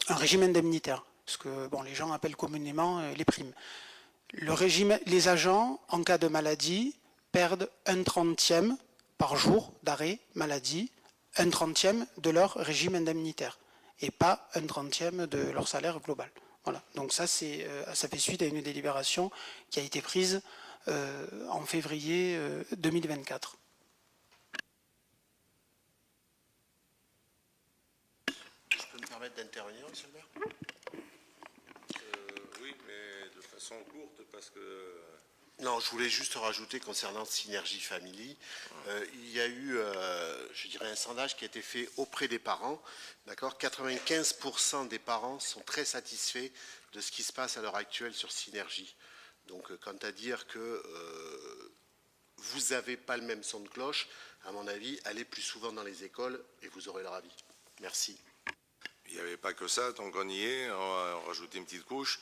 régime indemnitaire. Ce que les gens appellent communément les primes. Les agents, en cas de maladie, perdent 1/30 par jour d'arrêt maladie, 1/30 de leur régime indemnitaire, et pas 1/30 de leur salaire global. Voilà. Donc ça fait suite à une délibération qui a été prise en février 2024. Je peux me permettre d'intervenir, monsieur le maire ? Oui, mais de façon courte, parce que... Non, je voulais juste rajouter concernant Synergie Family, il y a eu, je dirais, un sondage qui a été fait auprès des parents, d'accord ? 95% des parents sont très satisfaits de ce qui se passe à l'heure actuelle sur Synergie. Donc, quant à dire que vous n'avez pas le même son de cloche, à mon avis, allez plus souvent dans les écoles et vous aurez leur avis. Merci. Il n'y avait pas que ça, tant qu'on y est, on va rajouter une petite couche,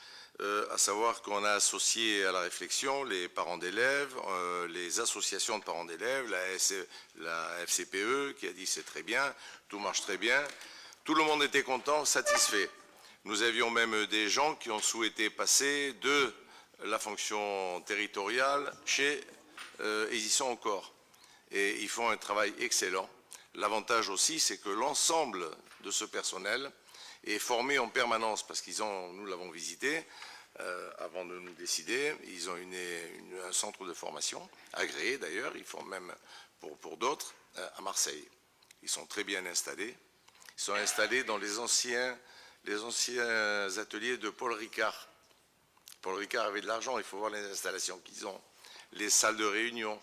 à savoir qu'on a associé à la réflexion les parents d'élèves, les associations de parents d'élèves, la FCPE qui a dit c'est très bien, tout marche très bien, tout le monde était content, satisfait. Nous avions même des gens qui ont souhaité passer de la fonction territoriale chez ils y sont encore. Et ils font un travail excellent. L'avantage aussi, c'est que l'ensemble de ce personnel est formé en permanence, parce nous l'avons visité avant de nous décider, ils ont un centre de formation, agréé d'ailleurs, ils forment même pour d'autres, à Marseille. Ils sont très bien installés. Ils sont installés dans les anciens ateliers de Paul Ricard. Paul Ricard avait de l'argent, il faut voir les installations qu'ils ont, les salles de réunion,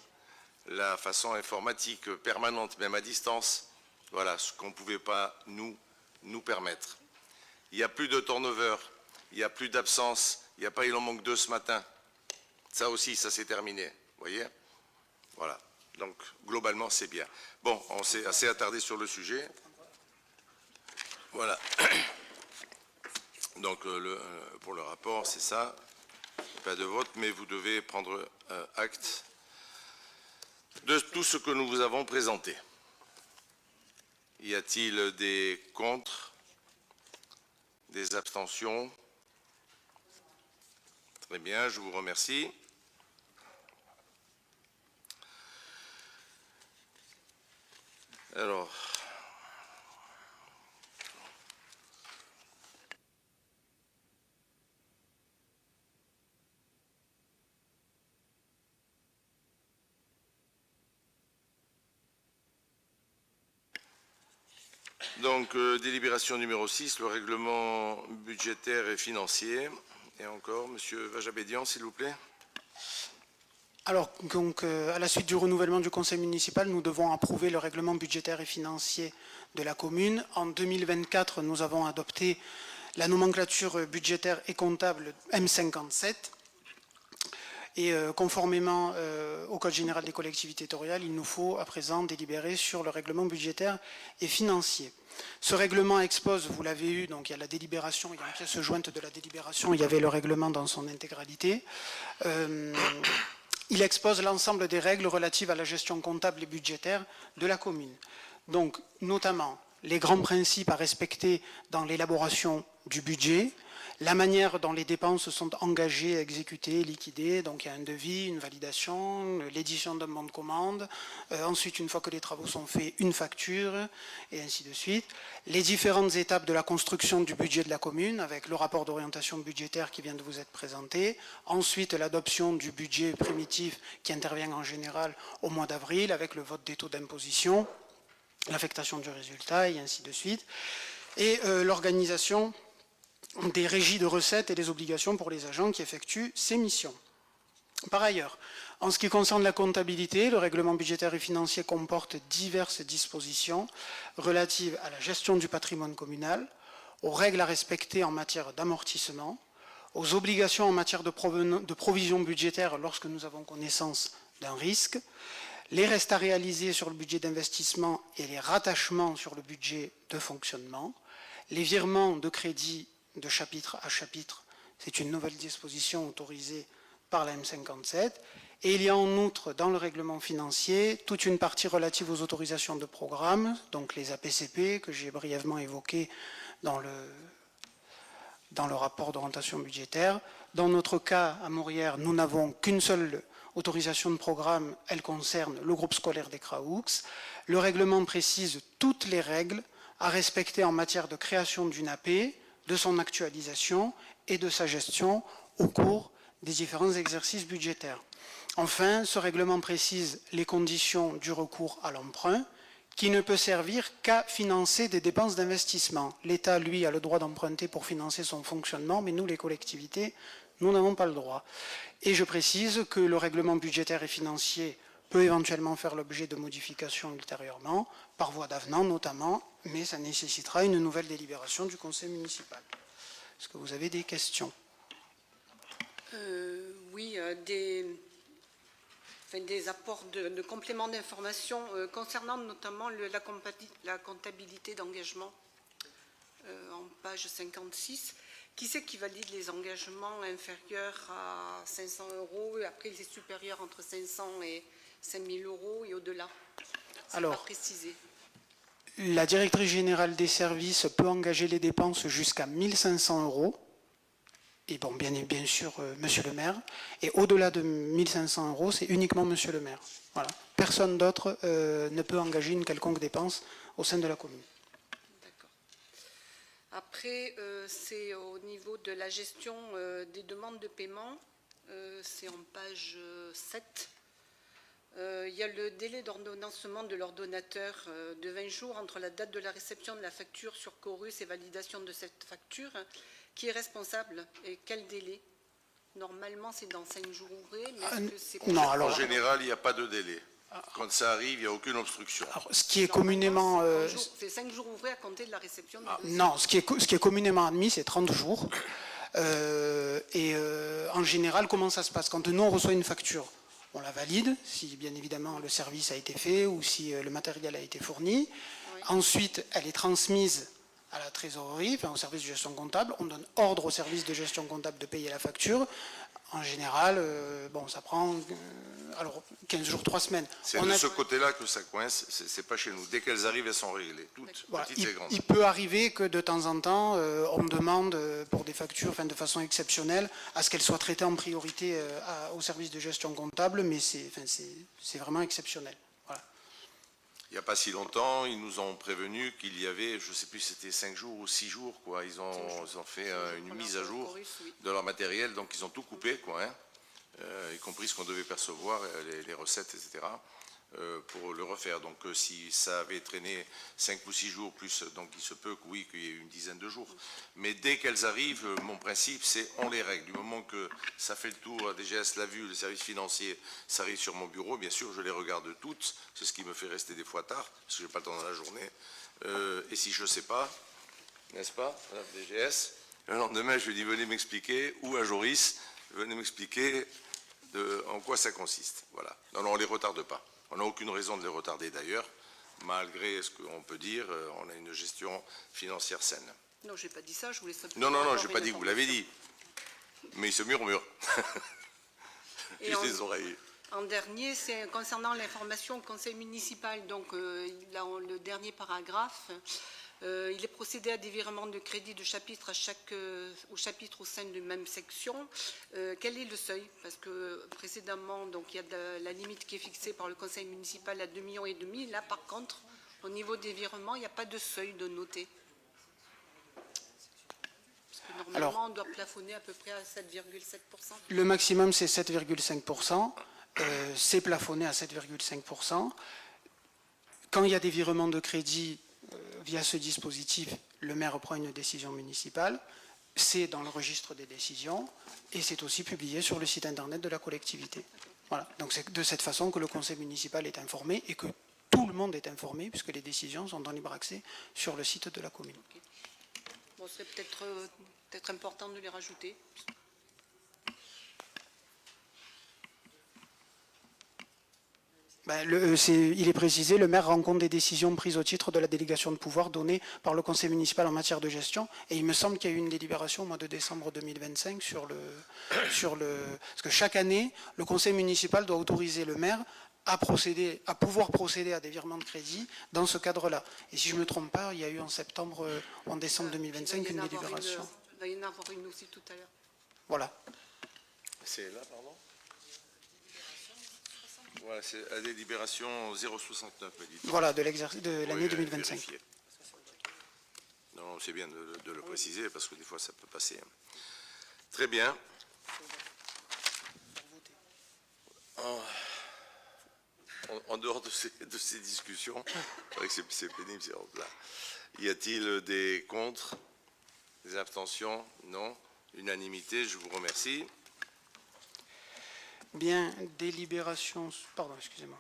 la façon informatique permanente, même à distance, voilà ce qu'on ne pouvait pas nous permettre. Il n'y a plus de turnover, il n'y a plus d'absence, il en manque 2 ce matin. Ça aussi, ça s'est terminé, vous voyez? Voilà, donc globalement c'est bien. Bon, on s'est assez attardé sur le sujet. Voilà. Donc pour le rapport, c'est ça. Pas de vote, mais vous devez prendre acte de tout ce que nous vous avons présenté. Y a-t-il des contre, des abstentions? Très bien, je vous remercie. Alors, donc, délibération numéro 6, le règlement budgétaire et financier. Et encore, Monsieur Vajabédian, s'il vous plaît. Alors, donc, à la suite du renouvellement du conseil municipal, nous devons approuver le règlement budgétaire et financier de la commune. En 2024, nous avons adopté la nomenclature budgétaire et comptable M57. Et conformément au Code général des collectivités territoriales, il nous faut à présent délibérer sur le règlement budgétaire et financier. Ce règlement expose, vous l'avez eu, donc il y a la délibération, il y a une pièce jointe de la délibération, il y avait le règlement dans son intégralité. Il expose l'ensemble des règles relatives à la gestion comptable et budgétaire de la commune. Donc, notamment, les grands principes à respecter dans l'élaboration du budget, la manière dont les dépenses sont engagées, exécutées, liquidées, donc il y a un devis, une validation, l'édition d'un bon de commande, ensuite une fois que les travaux sont faits, une facture, et ainsi de suite. Les différentes étapes de la construction du budget de la commune, avec le rapport d'orientation budgétaire qui vient de vous être présenté, ensuite l'adoption du budget primitif qui intervient en général au mois d'avril, avec le vote des taux d'imposition, l'affectation du résultat, et ainsi de suite, et l'organisation des régies de recettes et des obligations pour les agents qui effectuent ces missions. Par ailleurs, en ce qui concerne la comptabilité, le règlement budgétaire et financier comporte diverses dispositions relatives à la gestion du patrimoine communal, aux règles à respecter en matière d'amortissement, aux obligations en matière de provision budgétaire lorsque nous avons connaissance d'un risque, les restes à réaliser sur le budget d'investissement et les rattachements sur le budget de fonctionnement, les virements de crédit de chapitre à chapitre, c'est une nouvelle disposition autorisée par la M57, et il y a en outre dans le règlement financier toute une partie relative aux autorisations de programme, donc les APCP que j'ai brièvement évoquées dans le rapport d'orientation budgétaire. Dans notre cas, à Maurière, nous n'avons qu'une seule autorisation de programme, elle concerne le groupe scolaire des Craux. Le règlement précise toutes les règles à respecter en matière de création d'une AP, de son actualisation et de sa gestion au cours des différents exercices budgétaires. Enfin, ce règlement précise les conditions du recours à l'emprunt, qui ne peut servir qu'à financer des dépenses d'investissement. L'État, lui, a le droit d'emprunter pour financer son fonctionnement, mais nous, les collectivités, nous n'avons pas le droit. Et je précise que le règlement budgétaire et financier peut éventuellement faire l'objet de modifications ultérieurement, par voie d'avenant notamment, mais ça nécessitera une nouvelle délibération du conseil municipal. Est-ce que vous avez des questions? Oui, des apports de compléments d'information concernant notamment la comptabilité d'engagement en page 56. Qui c'est qui valide les engagements inférieurs à 500 € et après les supérieurs entre 500 et 5 000 € et au-delà? Alors, pas précisé. La directrice générale des services peut engager les dépenses jusqu'à 1 500 €, et bon, bien sûr, monsieur le maire, et au-delà de 1 500 €, c'est uniquement monsieur le maire. Voilà. Personne d'autre ne peut engager une quelconque dépense au sein de la commune. D'accord. Après, c'est au niveau de la gestion des demandes de paiement, c'est en page 7. Il y a le délai d'ordonnancement de l'ordonnateur de 20 jours entre la date de la réception de la facture sur Chorus et validation de cette facture. Qui est responsable et quel délai? Normalement, c'est dans 5 jours ouvrés, mais est-ce que c'est... Non, alors, en général, il n'y a pas de délai. Quand ça arrive, il n'y a aucune obstruction. alors, ce qui est communément... c'est 5 jours ouvrés à compter de la réception du dossier. non, ce qui est communément admis, c'est 30 jours. En général, comment ça se passe? Quand nous, on reçoit une facture, on la valide, si bien évidemment le service a été fait ou si le matériel a été fourni. Oui. Ensuite, elle est transmise à la trésorerie, enfin au service de gestion comptable. On donne ordre au service de gestion comptable de payer la facture. En général, bon, ça prend 15 jours, 3 semaines. C'est de ce côté-là que ça coince, c'est pas chez nous. Dès qu'elles arrivent, elles sont réglées, toutes, voilà. petites et grandes. Il peut arriver que de temps en temps, on demande pour des factures, enfin, de façon exceptionnelle, à ce qu'elles soient traitées en priorité au service de gestion comptable, mais c'est vraiment exceptionnel. Voilà. Il n'y a pas si longtemps, ils nous ont prévenu qu'il y avait, je ne sais plus si c'était 5 jours ou 6 jours, quoi. Ils ont fait une mise à jour de leur matériel, donc ils ont tout coupé, quoi, hein, y compris ce qu'on devait percevoir, les recettes, etc., pour le refaire. Donc si ça avait traîné 5 ou 6 jours plus, donc il se peut que oui, qu'il y ait une dizaine de jours. Mais dès qu'elles arrivent, mon principe, c'est on les règle. Du moment que ça fait le tour, DGS l'a vu, le service financier, ça arrive sur mon bureau, bien sûr, je les regarde toutes. C'est ce qui me fait rester des fois tard, parce que je n'ai pas le temps dans la journée. Et si je ne sais pas, n'est-ce pas, Madame DGS, le lendemain, je lui dis, venez m'expliquer, ou à Joris, venez m'expliquer en quoi ça consiste. Voilà. Non, on ne les retarde pas. On n'a aucune raison de les retarder d'ailleurs, malgré ce qu'on peut dire, on a une gestion financière saine. Non, je n'ai pas dit ça, je voulais simplement... Non, je n'ai pas dit que vous l'avez dit, mais il se murmure. Juste les oreilles. En dernier, c'est concernant l'information au conseil municipal. Donc, dans le dernier paragraphe, il est procédé à des virements de crédit de chapitre au chapitre au sein d'une même section. Quel est le seuil? Parce que précédemment, donc, il y a la limite qui est fixée par le conseil municipal à 2,5 millions. Là, par contre, au niveau des virements, il n'y a pas de seuil de noter. Parce que normalement, on doit plafonner à peu près à 7,7%. Le maximum, c'est 7,5%. C'est plafonné à 7,5%. Quand il y a des virements de crédit via ce dispositif, le maire prend une décision municipale. C'est dans le registre des décisions et c'est aussi publié sur le site internet de la collectivité. Voilà. Donc c'est de cette façon que le conseil municipal est informé et que tout le monde est informé puisque les décisions sont en libre accès sur le site de la commune. Okay. Bon, ce serait peut-être important de les rajouter. Il est précisé, le maire rend compte des décisions prises au titre de la délégation de pouvoir donnée par le conseil municipal en matière de gestion. Et il me semble qu'il y a eu une délibération au mois de décembre 2025 parce que chaque année, le conseil municipal doit autoriser le maire à pouvoir procéder à des virements de crédit dans ce cadre-là. Et si je ne me trompe pas, il y a eu en septembre ou en décembre 2025 une délibération. Il va y en avoir une aussi tout à l'heure. Voilà. C'est là, pardon? Voilà, c'est la délibération 069, me dites. Voilà, de l'année 2025. Vérifier. Non, c'est bien de le préciser parce que des fois ça peut passer. Très bien. En dehors de ces discussions, c'est vrai que c'est pénible, c'est là. Y a-t-il des contre, des abstentions? Non. Unanimité, je vous remercie. Bien, délibération... Pardon, excusez-moi.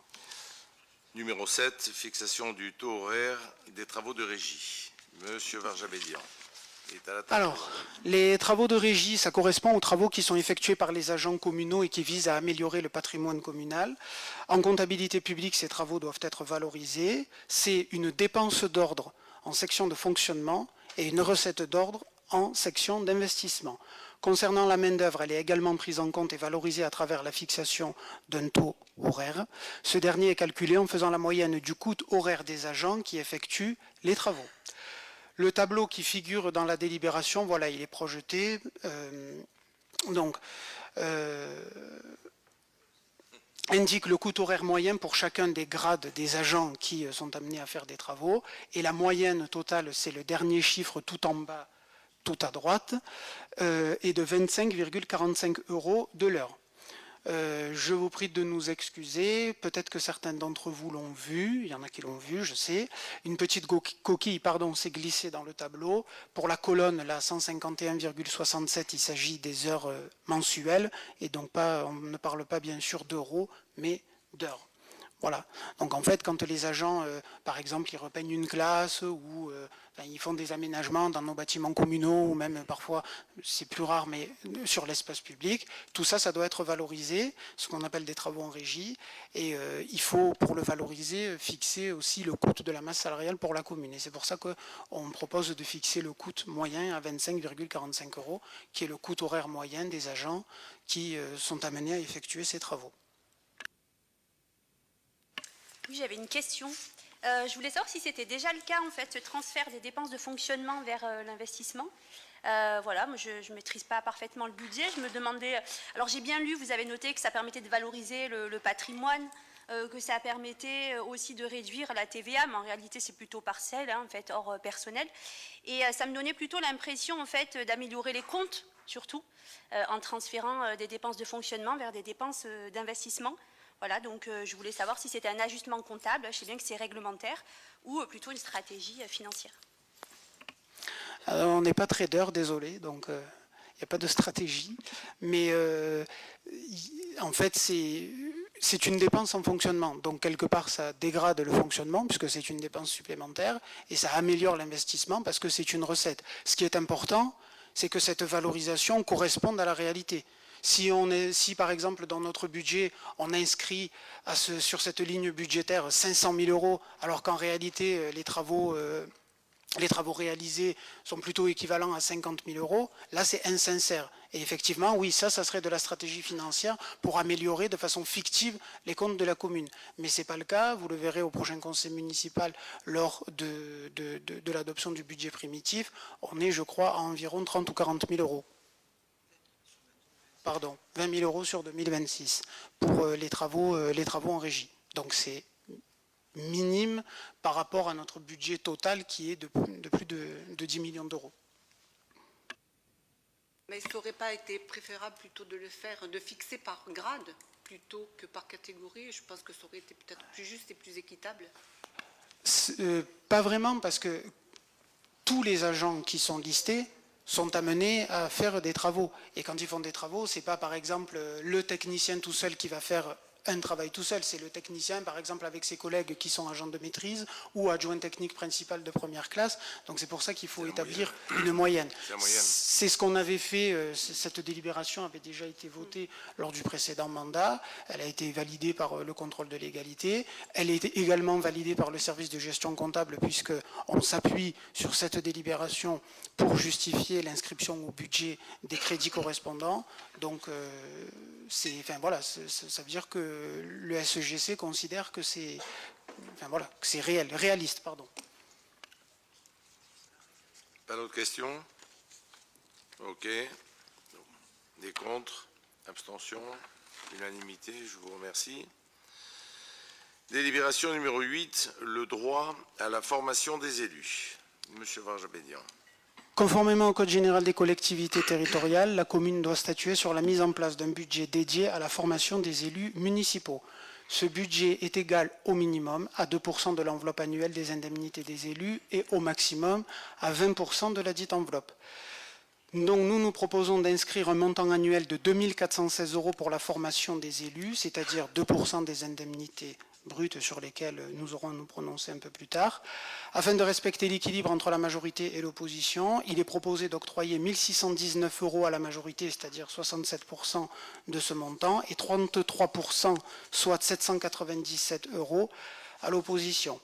Numéro 7, fixation du taux horaire des travaux de régie. Monsieur Varjabédian. Alors, les travaux de régie, ça correspond aux travaux qui sont effectués par les agents communaux et qui visent à améliorer le patrimoine communal. En comptabilité publique, ces travaux doivent être valorisés. C'est une dépense d'ordre en section de fonctionnement et une recette d'ordre en section d'investissement. Concernant la main-d'œuvre, elle est également prise en compte et valorisée à travers la fixation d'un taux horaire. Ce dernier est calculé en faisant la moyenne du coût horaire des agents qui effectuent les travaux. Le tableau qui figure dans la délibération, voilà, il est projeté. Indique le coût horaire moyen pour chacun des grades des agents qui sont amenés à faire des travaux. Et la moyenne totale, c'est le dernier chiffre tout en bas, tout à droite, est de 25,45 € de l'heure. Je vous prie de nous excuser, peut-être que certains d'entre vous l'ont vu, il y en a qui l'ont vu, je sais. Une petite coquille s'est glissée dans le tableau. Pour la colonne, là, 151,67, il s'agit des heures mensuelles, et donc on ne parle pas bien sûr d'euros, mais d'heures. Voilà. Donc en fait, quand les agents, par exemple, ils repeignent une classe ou ils font des aménagements dans nos bâtiments communaux ou même parfois, c'est plus rare, mais sur l'espace public, tout ça, ça doit être valorisé, ce qu'on appelle des travaux en régie. Et il faut, pour le valoriser, fixer aussi le coût de la masse salariale pour la commune. Et c'est pour ça qu'on propose de fixer le coût moyen à 25,45 €, qui est le coût horaire moyen des agents qui sont amenés à effectuer ces travaux. Oui, j'avais une question. Je voulais savoir si c'était déjà le cas, en fait, ce transfert des dépenses de fonctionnement vers l'investissement. Voilà, moi je ne maîtrise pas parfaitement le budget. Je me demandais... Alors j'ai bien lu, vous avez noté que ça permettait de valoriser le patrimoine, que ça permettait aussi de réduire la TVA, mais en réalité c'est plutôt partiel, en fait, hors personnel. Et ça me donnait plutôt l'impression, en fait, d'améliorer les comptes, surtout, en transférant des dépenses de fonctionnement vers des dépenses d'investissement. Voilà, donc je voulais savoir si c'était un ajustement comptable, je sais bien que c'est réglementaire, ou plutôt une stratégie financière. Alors, on n'est pas trader, désolé, donc il n'y a pas de stratégie. Mais en fait, c'est une dépense en fonctionnement. Donc quelque part, ça dégrade le fonctionnement, puisque c'est une dépense supplémentaire, et ça améliore l'investissement, parce que c'est une recette. Ce qui est important, c'est que cette valorisation corresponde à la réalité. Si par exemple dans notre budget on inscrit sur cette ligne budgétaire 500 000 €, alors qu'en réalité les travaux les travaux réalisés sont plutôt équivalents à 50 000 euros, là c'est insincère. Et effectivement, oui, ça serait de la stratégie financière pour améliorer de façon fictive les comptes de la commune. Mais ce n'est pas le cas, vous le verrez au prochain conseil municipal lors de l'adoption du budget primitif. On est, je crois, à environ 30 ou 40 000 euros. Pardon, 20 000 euros sur 2026 pour les travaux en régie. Donc c'est minime par rapport à notre budget total qui est de plus de 10 millions d'euros. Mais ça n'aurait pas été préférable plutôt de le faire, de fixer par grade plutôt que par catégorie? Je pense que ça aurait été peut-être plus juste et plus équitable. Pas vraiment, parce que tous les agents qui sont listés sont amenés à faire des travaux. Et quand ils font des travaux, ce n'est pas par exemple le technicien tout seul qui va faire un travail tout seul, c'est le technicien, par exemple, avec ses collègues qui sont agents de maîtrise ou adjoint technique principal de première classe. Donc c'est pour ça qu'il faut établir une moyenne. C'est ce qu'on avait fait, cette délibération avait déjà été votée lors du précédent mandat, elle a été validée par le contrôle de légalité, elle a été également validée par le service de gestion comptable puisqu'on s'appuie sur cette délibération pour justifier l'inscription au budget des crédits correspondants. Donc enfin, voilà, ça veut dire que le SEGC considère que c'est voilà, réaliste. Pardon. Pas d'autres questions? Ok. Des contre? Abstention? Unanimité, je vous remercie. Délibération numéro 8, le droit à la formation des élus. Monsieur Varjabédian. Conformément au Code général des collectivités territoriales, la commune doit statuer sur la mise en place d'un budget dédié à la formation des élus municipaux. Ce budget est égal au minimum à 2% de l'enveloppe annuelle des indemnités des élus et au maximum à 20% de la dite enveloppe. Donc nous proposons d'inscrire un montant annuel de 2 416 € pour la formation des élus, c'est-à-dire 2% des indemnités brutes sur lesquelles nous aurons à nous prononcer un peu plus tard. Afin de respecter l'équilibre entre la majorité et l'opposition, il est proposé d'octroyer 1 619 € à la majorité, c'est-à-dire 67% de ce montant, et 33%, soit 797 € à l'opposition.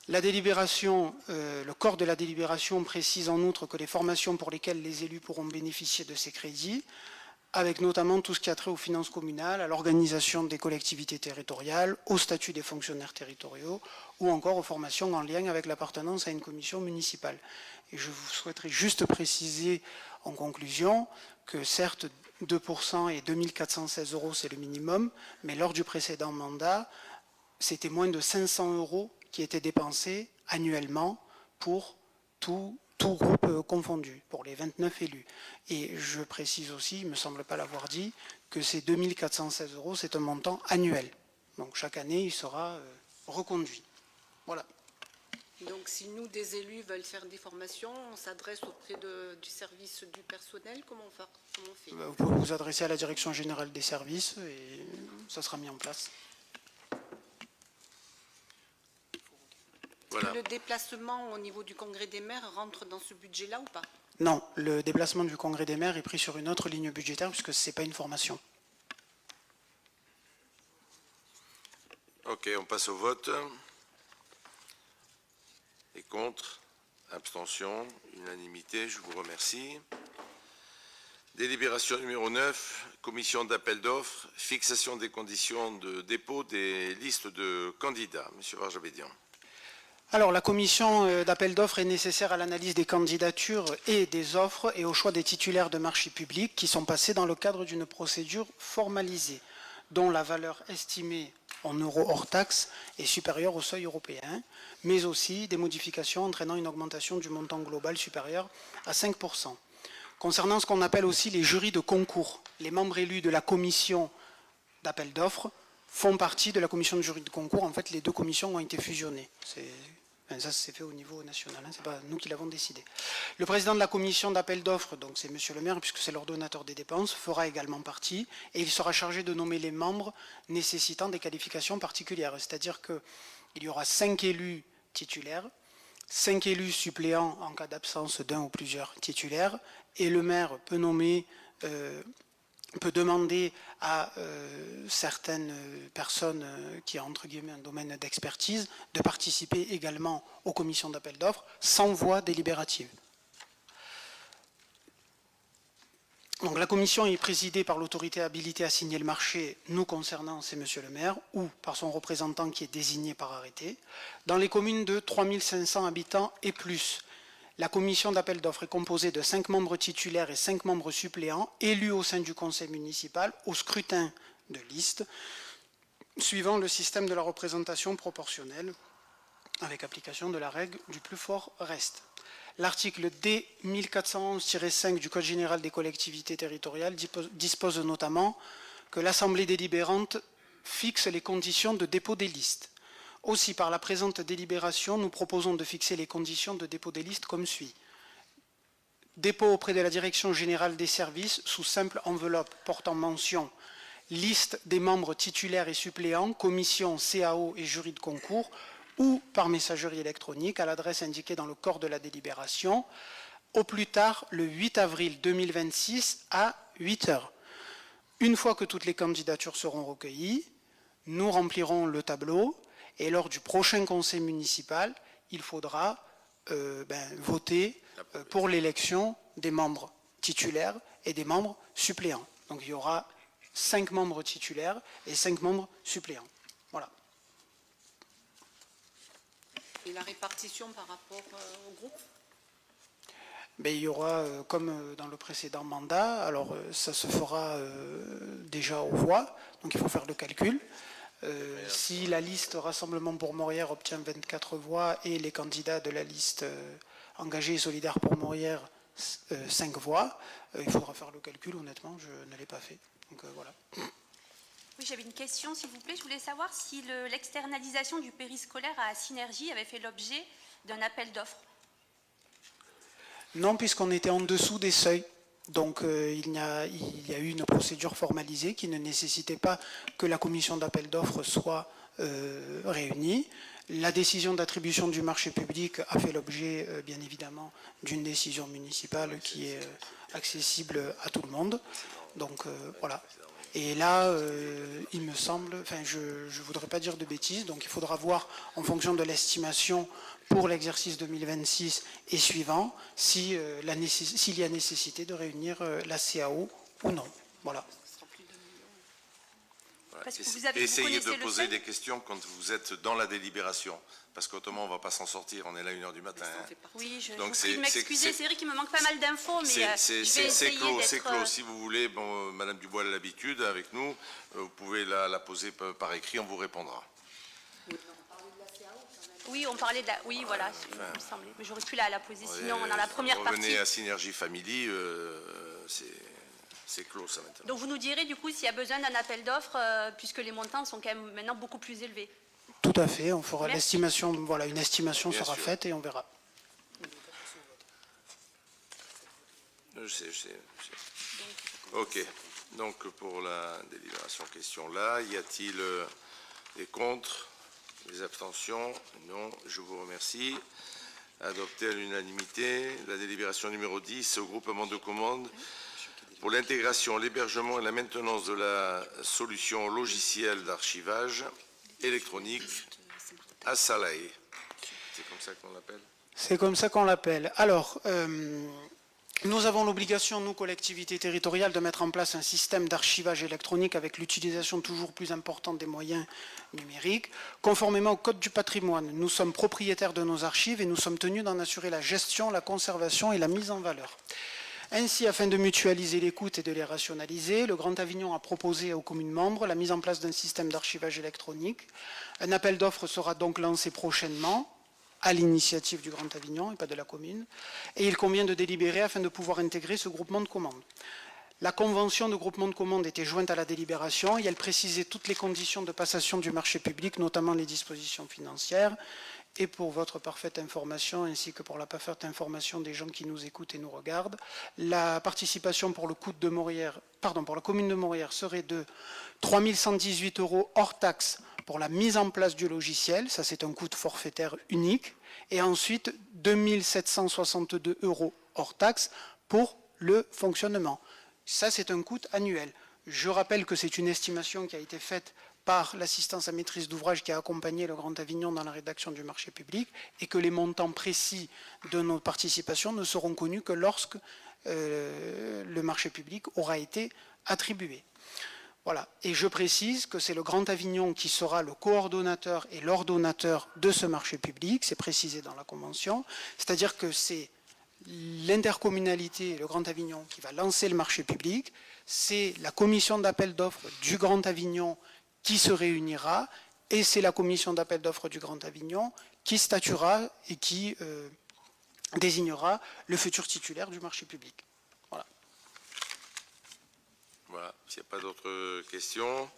La délibération, le corps de la délibération précise en outre que les formations pour lesquelles les élus pourront bénéficier de ces crédits, avec notamment tout ce qui a trait aux finances communales, à l'organisation des collectivités territoriales, au statut des fonctionnaires territoriaux ou encore aux formations en lien avec l'appartenance à une commission municipale. Et je vous souhaiterais juste préciser en conclusion que certes 2% et 2 416 € c'est le minimum, mais lors du précédent mandat, c'était moins de 500 € qui étaient dépensés annuellement pour tout groupe confondu, pour les 29 élus. Et je précise aussi, il ne me semble pas l'avoir dit, que ces 2 416 €, c'est un montant annuel. Donc chaque année, il sera reconduit. Voilà. Donc si nous, des élus, veulent faire des formations, on s'adresse auprès du service du personnel, comment on fait? Vous pouvez vous adresser à la direction générale des services et ça sera mis en place. Voilà. Le déplacement au niveau du congrès des maires rentre dans ce budget-là ou pas? Non, le déplacement du congrès des maires est pris sur une autre ligne budgétaire puisque ce n'est pas une formation. Ok, on passe au vote. Et contre? Abstention? Unanimité, je vous remercie. Délibération numéro 9, commission d'appel d'offres, fixation des conditions de dépôt des listes de candidats. Monsieur Varjabédian. Alors, la commission d'appel d'offres est nécessaire à l'analyse des candidatures et des offres et au choix des titulaires de marchés publics qui sont passés dans le cadre d'une procédure formalisée, dont la valeur estimée en euros hors taxe est supérieure au seuil européen, mais aussi des modifications entraînant une augmentation du montant global supérieur à 5%. Concernant ce qu'on appelle aussi les jurys de concours, les membres élus de la commission d'appel d'offres font partie de la commission de jury de concours. En fait, les deux commissions ont été fusionnées. Ça, c'est fait au niveau national, ce n'est pas nous qui l'avons décidé. Le président de la commission d'appel d'offres, donc c'est monsieur le maire, puisque c'est l'ordonnateur des dépenses, fera également partie, et il sera chargé de nommer les membres nécessitant des qualifications particulières. C'est-à-dire qu'il y aura 5 élus titulaires, 5 élus suppléants en cas d'absence d'un ou plusieurs titulaires, et le maire peut nommer peut demander à certaines personnes qui ont entre guillemets un domaine d'expertise de participer également aux commissions d'appel d'offres sans voix délibérative. Donc la commission est présidée par l'autorité habilitée à signer le marché, nous concernant, c'est monsieur le maire, ou par son représentant qui est désigné par arrêté. Dans les communes de 3500 habitants et plus, la commission d'appel d'offres est composée de 5 membres titulaires et 5 membres suppléants, élus au sein du conseil municipal au scrutin de liste, suivant le système de la représentation proportionnelle, avec application de la règle du plus fort reste. L'article D 1411-5 du Code général des collectivités territoriales dispose notamment que l'Assemblée délibérante fixe les conditions de dépôt des listes. Aussi, par la présente délibération, nous proposons de fixer les conditions de dépôt des listes comme suit. Dépôt auprès de la Direction générale des services sous simple enveloppe portant mention liste des membres titulaires et suppléants, commission, CAO et jury de concours, ou par messagerie électronique à l'adresse indiquée dans le corps de la délibération, au plus tard le 8 avril 2026 à 8 heures. Une fois que toutes les candidatures seront recueillies, nous remplirons le tableau et lors du prochain conseil municipal, il faudra voter pour l'élection des membres titulaires et des membres suppléants. Donc il y aura 5 membres titulaires et 5 membres suppléants. Voilà. Et la répartition par rapport au groupe? Il y aura, comme dans le précédent mandat, alors ça se fera déjà aux voix, donc il faut faire le calcul. Si la liste Rassemblement pour Morières obtient 24 voix et les candidats de la liste Engagés et Solidaires pour Morières 5 voix, il faudra faire le calcul, honnêtement, je ne l'ai pas fait. Donc voilà. Oui, j'avais une question, s'il vous plaît. Je voulais savoir si l'externalisation du périscolaire à Synergie avait fait l'objet d'un appel d'offres. Non, puisqu'on était en dessous des seuils. Donc il y a eu une procédure formalisée qui ne nécessitait pas que la commission d'appel d'offres soit réunie. La décision d'attribution du marché public a fait l'objet, bien évidemment, d'une décision municipale qui est accessible à tout le monde. Donc voilà. Et là, il me semble, enfin je ne voudrais pas dire de bêtises, donc il faudra voir en fonction de l'estimation pour l'exercice 2026 et suivant s'il y a nécessité de réunir la CAO ou non. Voilà. Parce que Essayez de connaissez le poser seuil des questions quand vous êtes dans la délibération, parce qu'autrement on ne va pas s'en sortir, on est là 1h du matin. Hein. Oui, je Donc vous prie de m'excuser, c'est vrai qu'il me manque pas mal d'infos, mais c'est clos. Si vous voulez, bon, Madame Dubois a l'habitude avec nous, vous pouvez la poser par écrit, on vous répondra. Oui, on parlait de la... Oui, voilà, il me semblait. Mais j'aurais pu la poser, sinon, dans la première Revenez partie. à Synergie Family, c'est clos ça maintenant. Donc vous nous direz, du coup, s'il y a besoin d'un appel d'offres, puisque les montants sont quand même maintenant beaucoup plus élevés. Tout à fait, on fera Merci. l'estimation, voilà, une estimation Bien sera sûr. faite et on verra. Je sais. Ok. Donc pour la délibération question là, y a-t-il des contre, des abstentions? Non, je vous remercie. Adopté à l'unanimité. La délibération numéro 10 au groupement de commandes pour l'intégration, l'hébergement et la maintenance de la solution logicielle d'archivage électronique à Salaï. C'est comme ça qu'on l'appelle? C'est comme ça qu'on l'appelle. Alors, nous avons l'obligation, nous, collectivités territoriales, de mettre en place un système d'archivage électronique avec l'utilisation toujours plus importante des moyens numériques. Conformément au Code du patrimoine, nous sommes propriétaires de nos archives et nous sommes tenus d'en assurer la gestion, la conservation et la mise en valeur. Ainsi, afin de mutualiser les coûts et de les rationaliser, le Grand Avignon a proposé aux communes membres la mise en place d'un système d'archivage électronique. Un appel d'offres sera donc lancé prochainement, à l'initiative du Grand Avignon et pas de la commune, et il convient de délibérer afin de pouvoir intégrer ce groupement de commandes. La convention de groupement de commandes était jointe à la délibération et elle précisait toutes les conditions de passation du marché public, notamment les dispositions financières. Et pour votre parfaite information, ainsi que pour la parfaite information des gens qui nous écoutent et nous regardent, la participation pour le coût de Morières, pour la commune de Morières serait de 3 118 € hors taxe pour la mise en place du logiciel, ça c'est un coût forfaitaire unique, et ensuite 2 762 € hors taxe pour le fonctionnement. Ça c'est un coût annuel. Je rappelle que c'est une estimation qui a été faite par l'assistance à maîtrise d'ouvrage qui a accompagné le Grand Avignon dans la rédaction du marché public et que les montants précis de nos participations ne seront connus que lorsque le marché public aura été attribué. Voilà. Et je précise que c'est le Grand Avignon qui sera le coordonnateur et l'ordonnateur de ce marché public, c'est précisé dans la convention, c'est-à-dire que c'est l'intercommunalité, le Grand Avignon, qui va lancer le marché public, c'est la commission d'appel d'offres du Grand Avignon qui se réunira, et c'est la commission d'appel d'offres du Grand Avignon qui statuera et qui désignera le futur titulaire du marché public. Voilà. Voilà, s'il n'y a pas d'autres questions,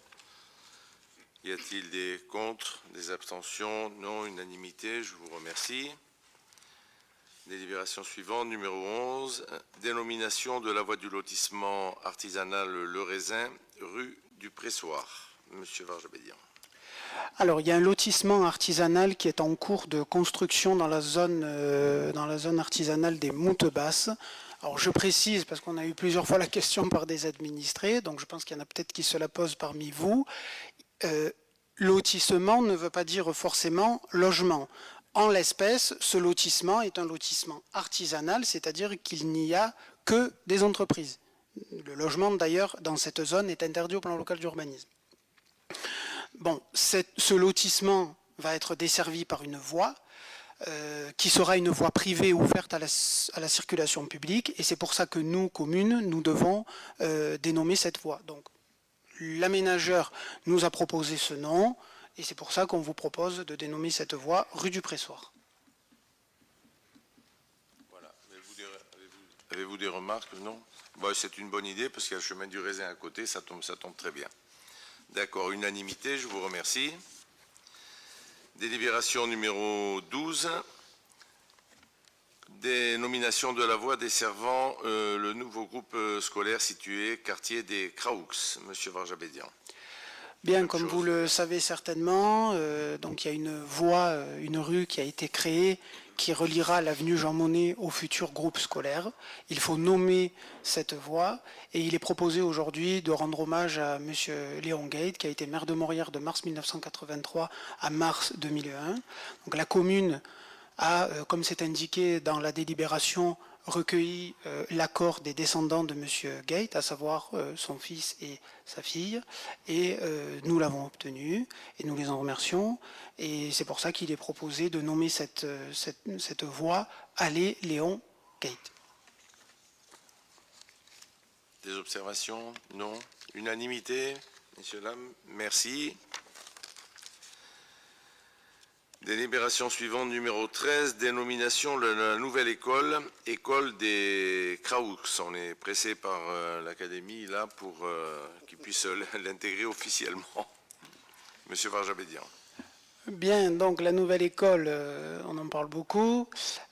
y a-t-il des contre, des abstentions? Non, unanimité, je vous remercie. Délibération suivante, numéro 11, dénomination de la voie du lotissement artisanal Le Raisin, rue du Pressoir. Monsieur Varjabédian. Alors, il y a un lotissement artisanal qui est en cours de construction dans la zone artisanale des Moutes Basses. Alors, je précise, parce qu'on a eu plusieurs fois la question par des administrés, donc je pense qu'il y en a peut-être qui se la posent parmi vous. Lotissement ne veut pas dire forcément logement. En l'espèce, ce lotissement est un lotissement artisanal, c'est-à-dire qu'il n'y a que des entreprises. Le logement, d'ailleurs, dans cette zone est interdit au plan local d'urbanisme. Bon, ce lotissement va être desservi par une voie qui sera une voie privée ouverte à la circulation publique, et c'est pour ça que nous, communes, nous devons dénommer cette voie. Donc, l'aménageur nous a proposé ce nom, et c'est pour ça qu'on vous propose de dénommer cette voie rue du Pressoir. Voilà. Avez-vous des remarques? Non. Bon, c'est une bonne idée parce qu'il y a le chemin du Raisin à côté, ça tombe très bien. D'accord, unanimité, je vous remercie. Délibération numéro 12, dénomination de la voie desservant le nouveau groupe scolaire situé quartier des Craux. Monsieur Varjabédian. Bien, comme vous le savez certainement, donc il y a une voie, une rue qui a été créée qui reliera l'avenue Jean Monnet au futur groupe scolaire. Il faut nommer cette voie et il est proposé aujourd'hui de rendre hommage à M. Léon Gate, qui a été maire de Morières de mars 1983 à mars 2001. Donc la commune a, comme c'est indiqué dans la délibération, recueilli l'accord des descendants de M. Gate, à savoir son fils et sa fille, et nous l'avons obtenu, et nous les en remercions, et c'est pour ça qu'il est proposé de nommer cette voie Allée Léon Gate. Des observations? Non. Unanimité? Messieurs, dames, merci. Délibération suivante, numéro 13, dénomination de la nouvelle école, école des Craux. On est pressé par l'académie là pour qu'ils puissent l'intégrer officiellement. Monsieur Varjabédian. Bien, donc la nouvelle école, on en parle beaucoup.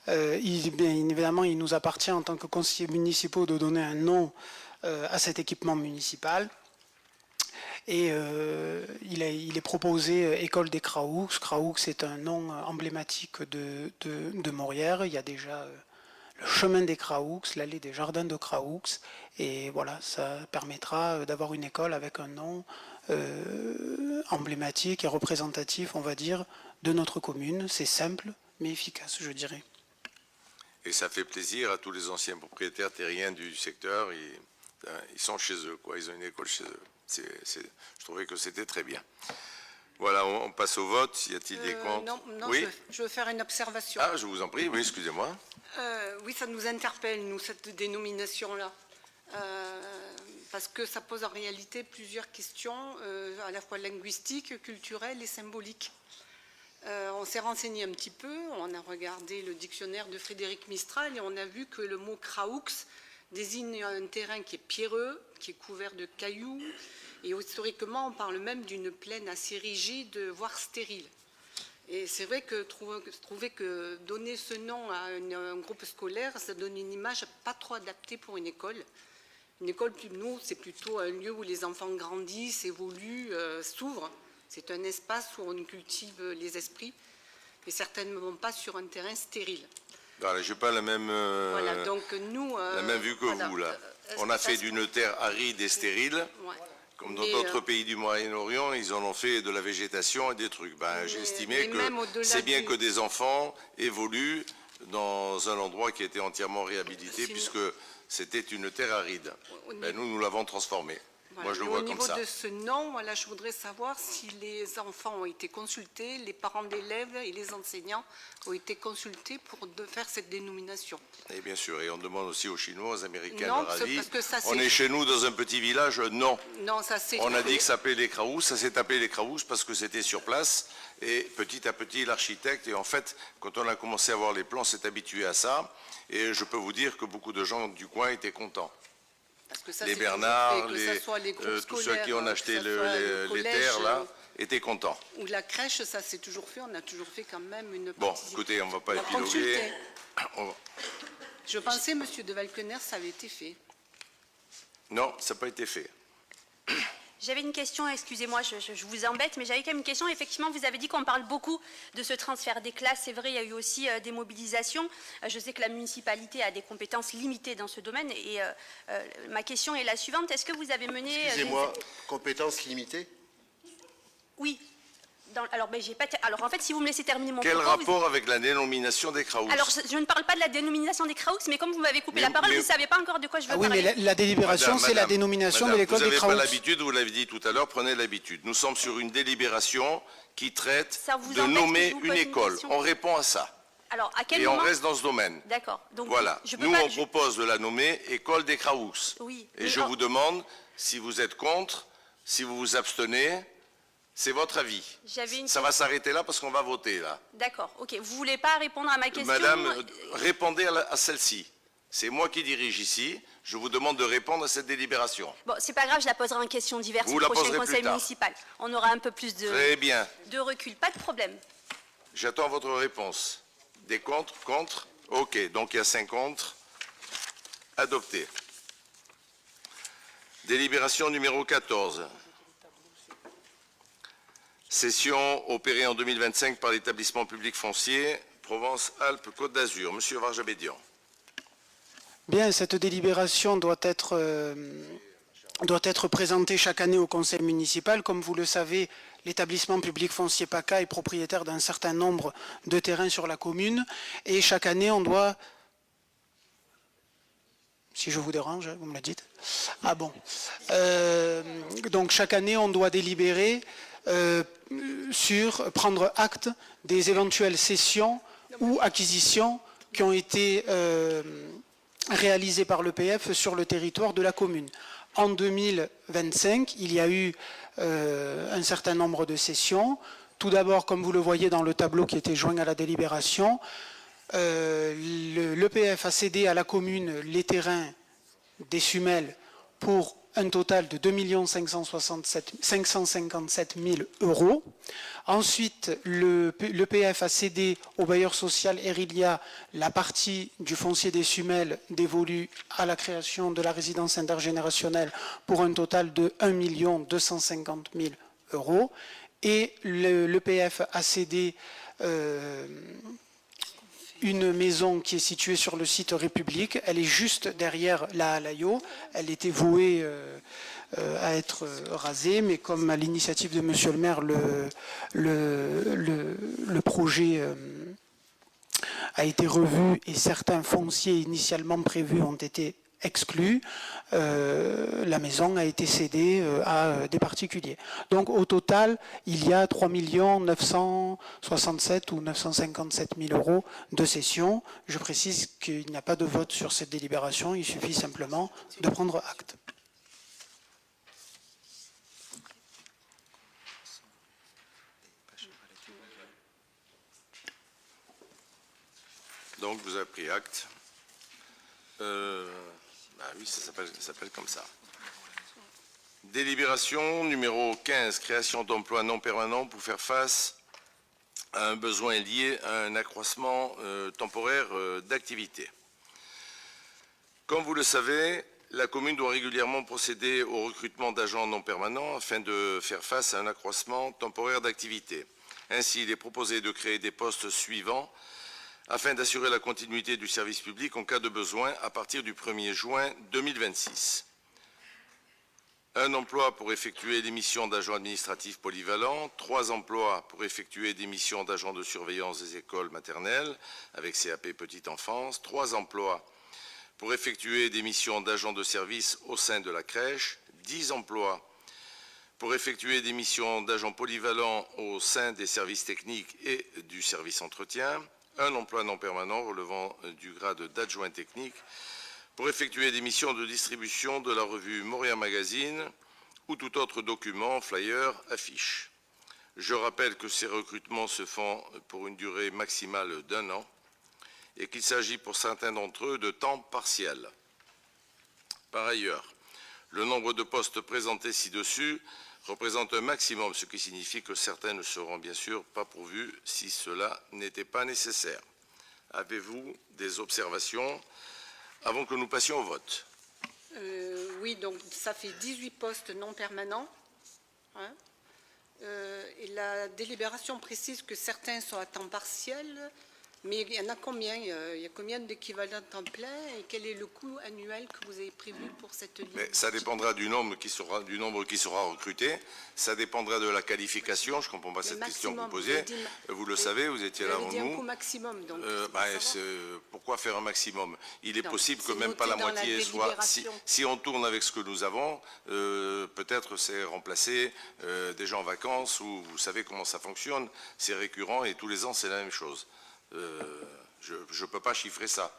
Bien évidemment, il nous appartient en tant que conseillers municipaux de donner un nom à cet équipement municipal. Et il est proposé École des Craux. Craux, c'est un nom emblématique de Morières. Il y a déjà le chemin des Craux, l'allée des jardins de Craux. Et voilà, ça permettra d'avoir une école avec un nom emblématique et représentatif, on va dire, de notre commune. C'est simple, mais efficace, je dirais. Et ça fait plaisir à tous les anciens propriétaires terriens du secteur. Ils sont chez eux, quoi. Ils ont une école chez eux. Je trouvais que c'était très bien. Voilà, on passe au vote. Y a-t-il des contre? Non, oui, je veux faire une observation. Ah, je vous en prie, oui, excusez-moi. Oui, ça nous interpelle, nous, cette dénomination-là. Parce que ça pose en réalité plusieurs questions, à la fois linguistiques, culturelles et symboliques. On s'est renseigné un petit peu, on a regardé le dictionnaire de Frédéric Mistral et on a vu que le mot Craux désigne un terrain qui est pierreux, qui est couvert de cailloux, et historiquement on parle même d'une plaine assez rigide, voire stérile. Et c'est vrai que trouver que donner ce nom à un groupe scolaire, ça donne une image pas trop adaptée pour une école. Une école, nous, c'est plutôt un lieu où les enfants grandissent, évoluent, s'ouvrent. C'est un espace où on cultive les esprits, et certainement pas sur un terrain stérile. Voilà, je n'ai pas la même, Voilà, donc nous... la même vue que voilà, vous, là. est-ce On a que- fait est-ce d'une terre aride et stérile. Ouais. Comme dans Mais, d'autres pays du Moyen-Orient, ils en ont fait de la végétation et des trucs. Ben, j'ai estimé mais même que au-delà c'est bien du- que des enfants évoluent dans un endroit qui a été entièrement réhabilité, Sinon- puisque c'était une terre aride. Au Ben, niveau- nous l'avons transformée. Voilà. Moi, je le Et vois au comme niveau ça. de ce nom, voilà, je voudrais savoir si les enfants ont été consultés, les parents d'élèves et les enseignants ont été consultés pour faire cette dénomination. Et bien sûr, et on demande aussi aux Chinois, aux Américains, Non, leur avis. parce que ça, On c'est- est chez nous dans un petit village, non. Non, ça c'est... On a dit que ça s'appelait les Kraous, ça s'est appelé les Kraous parce que c'était sur place. Et petit à petit, l'architecte, et en fait, quand on a commencé à voir les plans, s'est habitué à ça. Et je peux vous dire que beaucoup de gens du coin étaient contents. Parce que ça, Les c'est toujours Bernard, fait, que ça soit les groupes tous ceux scolaires, qui ont que acheté ça soit le les collège, terres, là, étaient contents. Ou la crèche, ça c'est toujours fait, on a toujours fait quand même une Bon, participation. écoutez, on ne va pas On a épiloguer. consulté. On- Je pensais, monsieur de Valkener, ça avait été fait. Non, ça n'a pas été fait. J'avais une question, excusez-moi, je vous embête, mais j'avais quand même une question. Effectivement, vous avez dit qu'on parle beaucoup de ce transfert des classes. C'est vrai, il y a eu aussi des mobilisations. Je sais que la municipalité a des compétences limitées dans ce domaine. Et ma question est la suivante. Est-ce que vous avez mené... Excusez-moi, compétences limitées? Oui. Alors, j'ai pas... Alors, en fait, si vous me laissez terminer mon Quel propos... rapport avec la dénomination des Kraous? Alors, je ne parle pas de la dénomination des Kraux, mais comme vous m'avez coupé Mais- la parole, mais- vous ne savez pas encore de quoi je veux Ah oui, parler. mais la délibération, c'est la Madame, dénomination de madame, l'école des Vous n'avez pas Krauts. l'habitude, vous l'avez dit tout à l'heure, prenez l'habitude. Nous sommes sur une délibération qui traite Ça vous de embête que nommer je vous une pose une école. question On répond à ça. Alors, à quel Et moment... on reste dans ce domaine. D'accord. Donc, Voilà. je peux Nous, pas... on propose de la nommer École des Kraous. Oui, Et mais je en- vous demande si vous êtes contre, si vous vous abstenez. C'est votre avis. J'avais une Ça va s'arrêter là parce qu'on va voter là. D'accord, ok. Vous voulez pas répondre à ma question Madame, répondez à celle-ci. C'est moi qui dirige ici. Je vous demande de répondre à cette délibération. Bon, c'est pas grave, je la poserai en question diverse Vous au la prochain poserez plus conseil tard. municipal. On aura un peu plus Très bien. de recul. Pas de problème. J'attends votre réponse. Des contre? Contre? OK. Donc il y a 5 contre. Adopté. Délibération numéro 14. Session opérée en 2025 par l'établissement public foncier Provence-Alpes-Côte d'Azur. Monsieur Varjabédian. Bien, cette délibération doit être présentée chaque année au conseil municipal. Comme vous le savez, l'établissement public foncier PACA est propriétaire d'un certain nombre de terrains sur la commune. Et chaque année, on doit... Si je vous dérange, vous me le dites. Ah bon. Donc chaque année, on doit délibérer prendre acte des éventuelles cessions ou acquisitions qui ont été réalisées par l'EPF sur le territoire de la commune. En 2025, il y a eu un certain nombre de cessions. Tout d'abord, comme vous le voyez dans le tableau qui était joint à la délibération, l'EPF a cédé à la commune les terrains des Sumelles pour un total de 2 557 000 euros. Ensuite, l'EPF a cédé au bailleur social Erilia la partie du foncier des Sumelles dévolue à la création de la résidence intergénérationnelle pour un total de 1 250 000 euros. Et l'EPF a cédé une maison qui est située sur le site République. Elle est juste derrière la Halayo. Elle était vouée à être rasée, mais comme à l'initiative de Monsieur le maire, le projet a été revu et certains fonciers initialement prévus ont été exclus, la maison a été cédée à des particuliers. Donc au total, il y a 3 967 ou 957 000 euros de cession. Je précise qu'il n'y a pas de vote sur cette délibération, il suffit simplement de prendre acte. Donc vous avez pris acte. Oui, ça s'appelle comme ça. Délibération numéro 15, création d'emplois non permanents pour faire face à un besoin lié à un accroissement temporaire d'activité. Comme vous le savez, la commune doit régulièrement procéder au recrutement d'agents non permanents afin de faire face à un accroissement temporaire d'activité. Ainsi, il est proposé de créer des postes suivants afin d'assurer la continuité du service public en cas de besoin à partir du 1er juin 2026. Un emploi pour effectuer des missions d'agent administratif polyvalent, 3 emplois pour effectuer des missions d'agent de surveillance des écoles maternelles avec CAP petite enfance, 3 emplois pour effectuer des missions d'agent de service au sein de la crèche, 10 emplois pour effectuer des missions d'agent polyvalent au sein des services techniques et du service entretien, un emploi non permanent relevant du grade d'adjoint technique pour effectuer des missions de distribution de la revue Moria Magazine ou tout autre document, flyer, affiche. Je rappelle que ces recrutements se font pour une durée maximale d'1 an et qu'il s'agit pour certains d'entre eux de temps partiel. Par ailleurs, le nombre de postes présentés ci-dessus représente un maximum, ce qui signifie que certains ne seront bien sûr pas pourvus si cela n'était pas nécessaire. Avez-vous des observations avant que nous passions au vote? Oui, donc ça fait 18 postes non permanents. Hein. Et la délibération précise que certains sont à temps partiel, mais il y en a combien? Il y a combien d'équivalents temps plein et quel est le coût annuel que vous avez prévu pour cette ligne? Mais ça dépendra du nombre qui sera recruté, ça dépendra de la qualification. Je ne comprends pas cette question que vous posez. Vous le savez, vous étiez là avant Vous avez dit un nous. coût maximum, donc. Pourquoi faire un maximum? Il est Non, possible que c'est même pas la noté dans la moitié soit... délibération. Si on tourne avec ce que nous avons, peut-être c'est remplacer des gens en vacances, ou vous savez comment ça fonctionne, c'est récurrent et tous les ans c'est la même chose. Je ne peux pas chiffrer ça.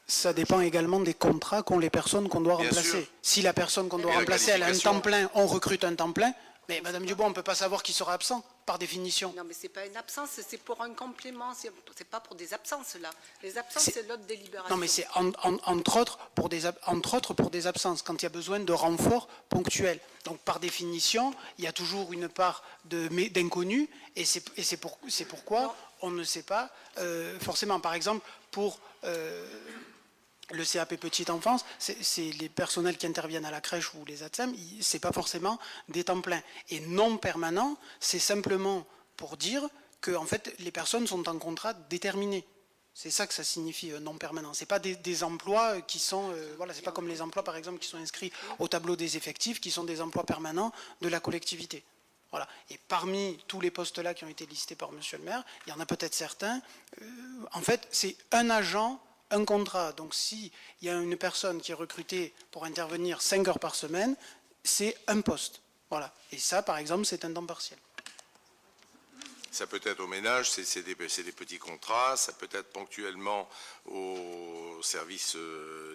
Ça dépend également des contrats qu'ont les personnes qu'on doit Bien remplacer. sûr. Si la personne qu'on doit Et la remplacer, elle a un qualification. temps plein, on recrute un temps plein, mais Madame Dubois, on ne peut pas savoir qui sera absent, par définition. Non, mais ce n'est pas une absence, c'est pour un complément, ce n'est pas pour des absences, là. Les absences, C'est- c'est l'autre délibération. Non, mais c'est entre autres pour des absences, quand il y a besoin de renforts ponctuels. Donc, par définition, il y a toujours une part d'inconnu, et c'est pourquoi on ne sait pas forcément. Par exemple, pour le CAP petite enfance, c'est les personnels qui interviennent à la crèche ou les ATSEM, c'est pas forcément des temps pleins. Et non permanent, c'est simplement pour dire que en fait, les personnes sont en contrat déterminé. C'est ça que ça signifie non permanent. C'est pas des emplois qui sont, voilà, c'est pas comme les emplois par exemple qui sont inscrits au tableau des effectifs, qui sont des emplois permanents de la collectivité. Voilà. Et parmi tous les postes là qui ont été listés par Monsieur le maire, il y en a peut-être certains. En fait, c'est un agent, un contrat. Donc, s'il y a une personne qui est recrutée pour intervenir 5 heures par semaine, c'est un poste. Voilà. Et ça, par exemple, c'est un temps partiel. Ça peut être au ménage, c'est des petits contrats, ça peut être ponctuellement au service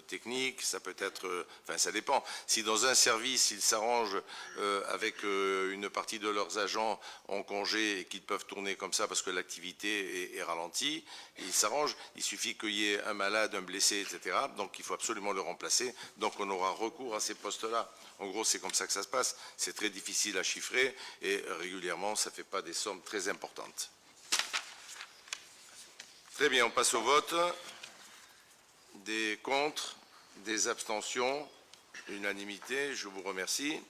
technique, ça peut être, enfin ça dépend. Si dans un service ils s'arrangent avec une partie de leurs agents en congé et qu'ils peuvent tourner comme ça parce que l'activité est ralentie, ils s'arrangent. Il suffit qu'il y ait un malade, un blessé, etc. Donc il faut absolument le remplacer. Donc on aura recours à ces postes-là. En gros, c'est comme ça que ça se passe. C'est très difficile à chiffrer et régulièrement, ça ne fait pas des sommes très importantes. Très bien, on passe au vote. Des contre, des abstentions, unanimité, je vous remercie.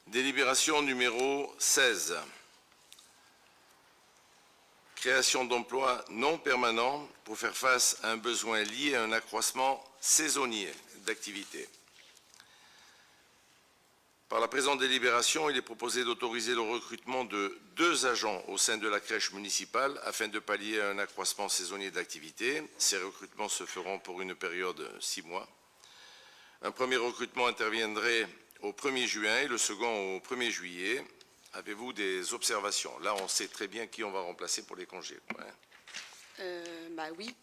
Délibération numéro 16. Création d'emplois non permanents pour faire face à un besoin lié à un accroissement saisonnier d'activité. Par la présente délibération, il est proposé d'autoriser le recrutement de 2 agents au sein de la crèche municipale afin de pallier à un accroissement saisonnier d'activité. Ces recrutements se feront pour une période de 6 mois. Un premier recrutement interviendrait au 1er juin et le second au 1er juillet. Avez-vous des observations? Là, on sait très bien qui on va remplacer pour les congés. Ouais. Bah oui.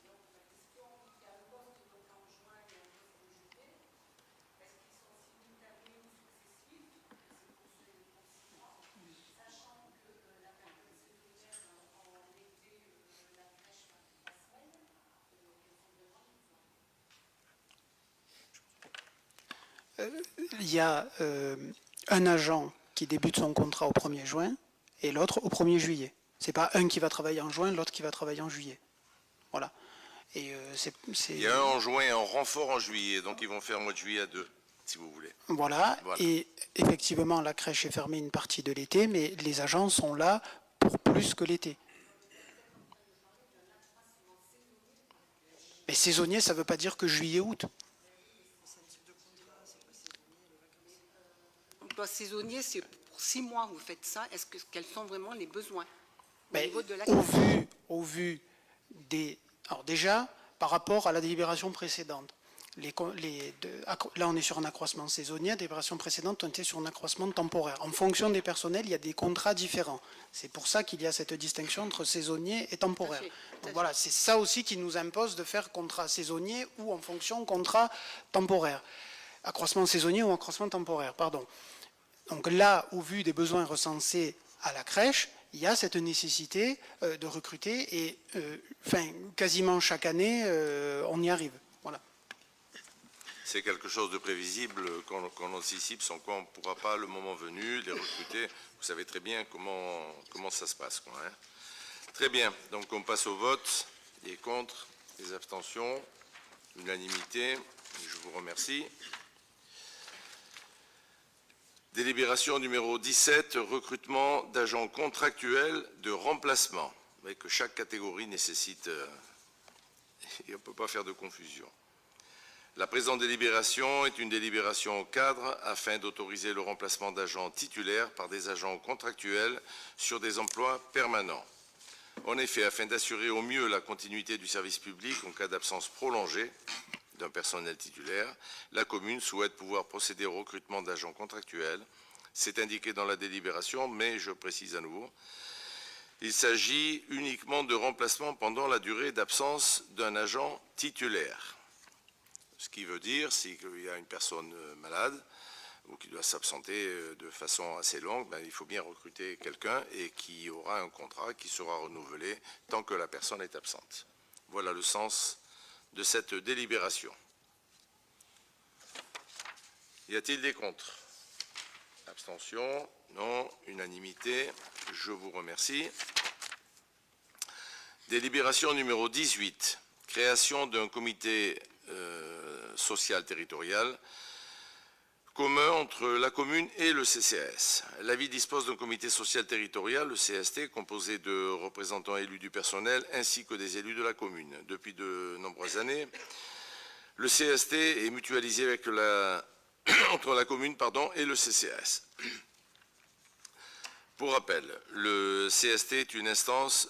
Il y a un agent qui débute son contrat au 1er juin et l'autre au 1er juillet. Ce n'est pas un qui va travailler en juin, l'autre qui va travailler en juillet. Voilà. Et Il y a un en juin et un renfort en juillet, donc ils vont faire mois de juillet à 2. si vous voulez. Voilà. Voilà. Et effectivement, la crèche est fermée une partie de l'été, mais les agents sont là pour plus que l'été. Mais saisonnier, ça ne veut pas dire que juillet-août. Emploi saisonnier, c'est pour 6 mois vous faites ça. Est-ce que quels sont vraiment les besoins au Mais niveau de la au vu des... Alors déjà, par rapport à la délibération précédente, là on est sur un accroissement saisonnier, la délibération précédente on était sur un accroissement temporaire. En fonction des personnels, il y a des contrats différents. C'est pour ça qu'il y a cette distinction entre saisonnier et temporaire. Tout à fait. Donc voilà, c'est ça aussi qui nous impose de faire contrat saisonnier ou en fonction contrat temporaire. Accroissement saisonnier ou accroissement temporaire, pardon. Donc là, au vu des besoins recensés à la crèche, il y a cette nécessité de recruter et quasiment chaque année, on y arrive. Voilà. C'est quelque chose de prévisible qu'on anticipe, sans quoi on ne pourra pas, le moment venu, les recruter. Vous savez très bien comment ça se passe, quoi, hein. Très bien, donc on passe au vote. Les contre, les abstentions, unanimité. Je vous remercie. Délibération numéro 17, recrutement d'agents contractuels de remplacement. Vous voyez que chaque catégorie nécessite, et on ne peut pas faire de confusion. La présente délibération est une délibération au cadre afin d'autoriser le remplacement d'agents titulaires par des agents contractuels sur des emplois permanents. En effet, afin d'assurer au mieux la continuité du service public en cas d'absence prolongée d'un personnel titulaire, la commune souhaite pouvoir procéder au recrutement d'agents contractuels. C'est indiqué dans la délibération, mais je précise à nouveau, il s'agit uniquement de remplacement pendant la durée d'absence d'un agent titulaire. Ce qui veut dire, si il y a une personne malade ou qui doit s'absenter de façon assez longue, ben, il faut bien recruter quelqu'un et qui aura un contrat qui sera renouvelé tant que la personne est absente. Voilà le sens de cette délibération. Y a-t-il des contre? Abstention? Non. Unanimité? Je vous remercie. Délibération numéro 18. Création d'un comité social territorial commun entre la commune et le CCAS. La ville dispose d'un comité social territorial, le CST, composé de représentants élus du personnel ainsi que des élus de la commune. Depuis de nombreuses années, le CST est mutualisé avec entre la commune et le CCAS. Pour rappel, le CST est une instance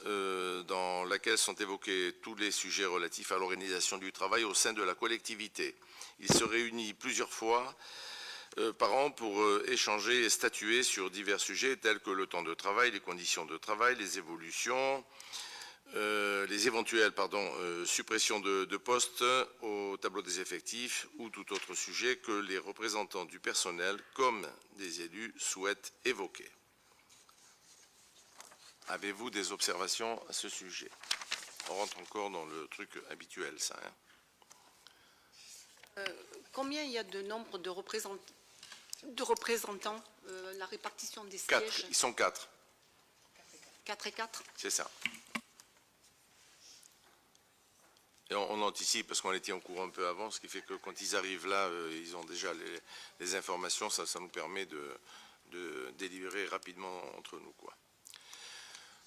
dans laquelle sont évoqués tous les sujets relatifs à l'organisation du travail au sein de la collectivité. Il se réunit plusieurs fois par an pour échanger et statuer sur divers sujets tels que le temps de travail, les conditions de travail, les évolutions, les éventuelles suppressions de postes au tableau des effectifs ou tout autre sujet que les représentants du personnel comme des élus souhaitent évoquer. Avez-vous des observations à ce sujet? On rentre encore dans le truc habituel, ça. Hein. Combien il y a de nombre de représentants, la répartition des sièges? 4, ils sont 4. 4 et 4? C'est ça. Et on anticipe parce qu'on les tient au courant un peu avant, ce qui fait que quand ils arrivent là, ils ont déjà les informations, ça nous permet de délibérer rapidement entre nous, quoi.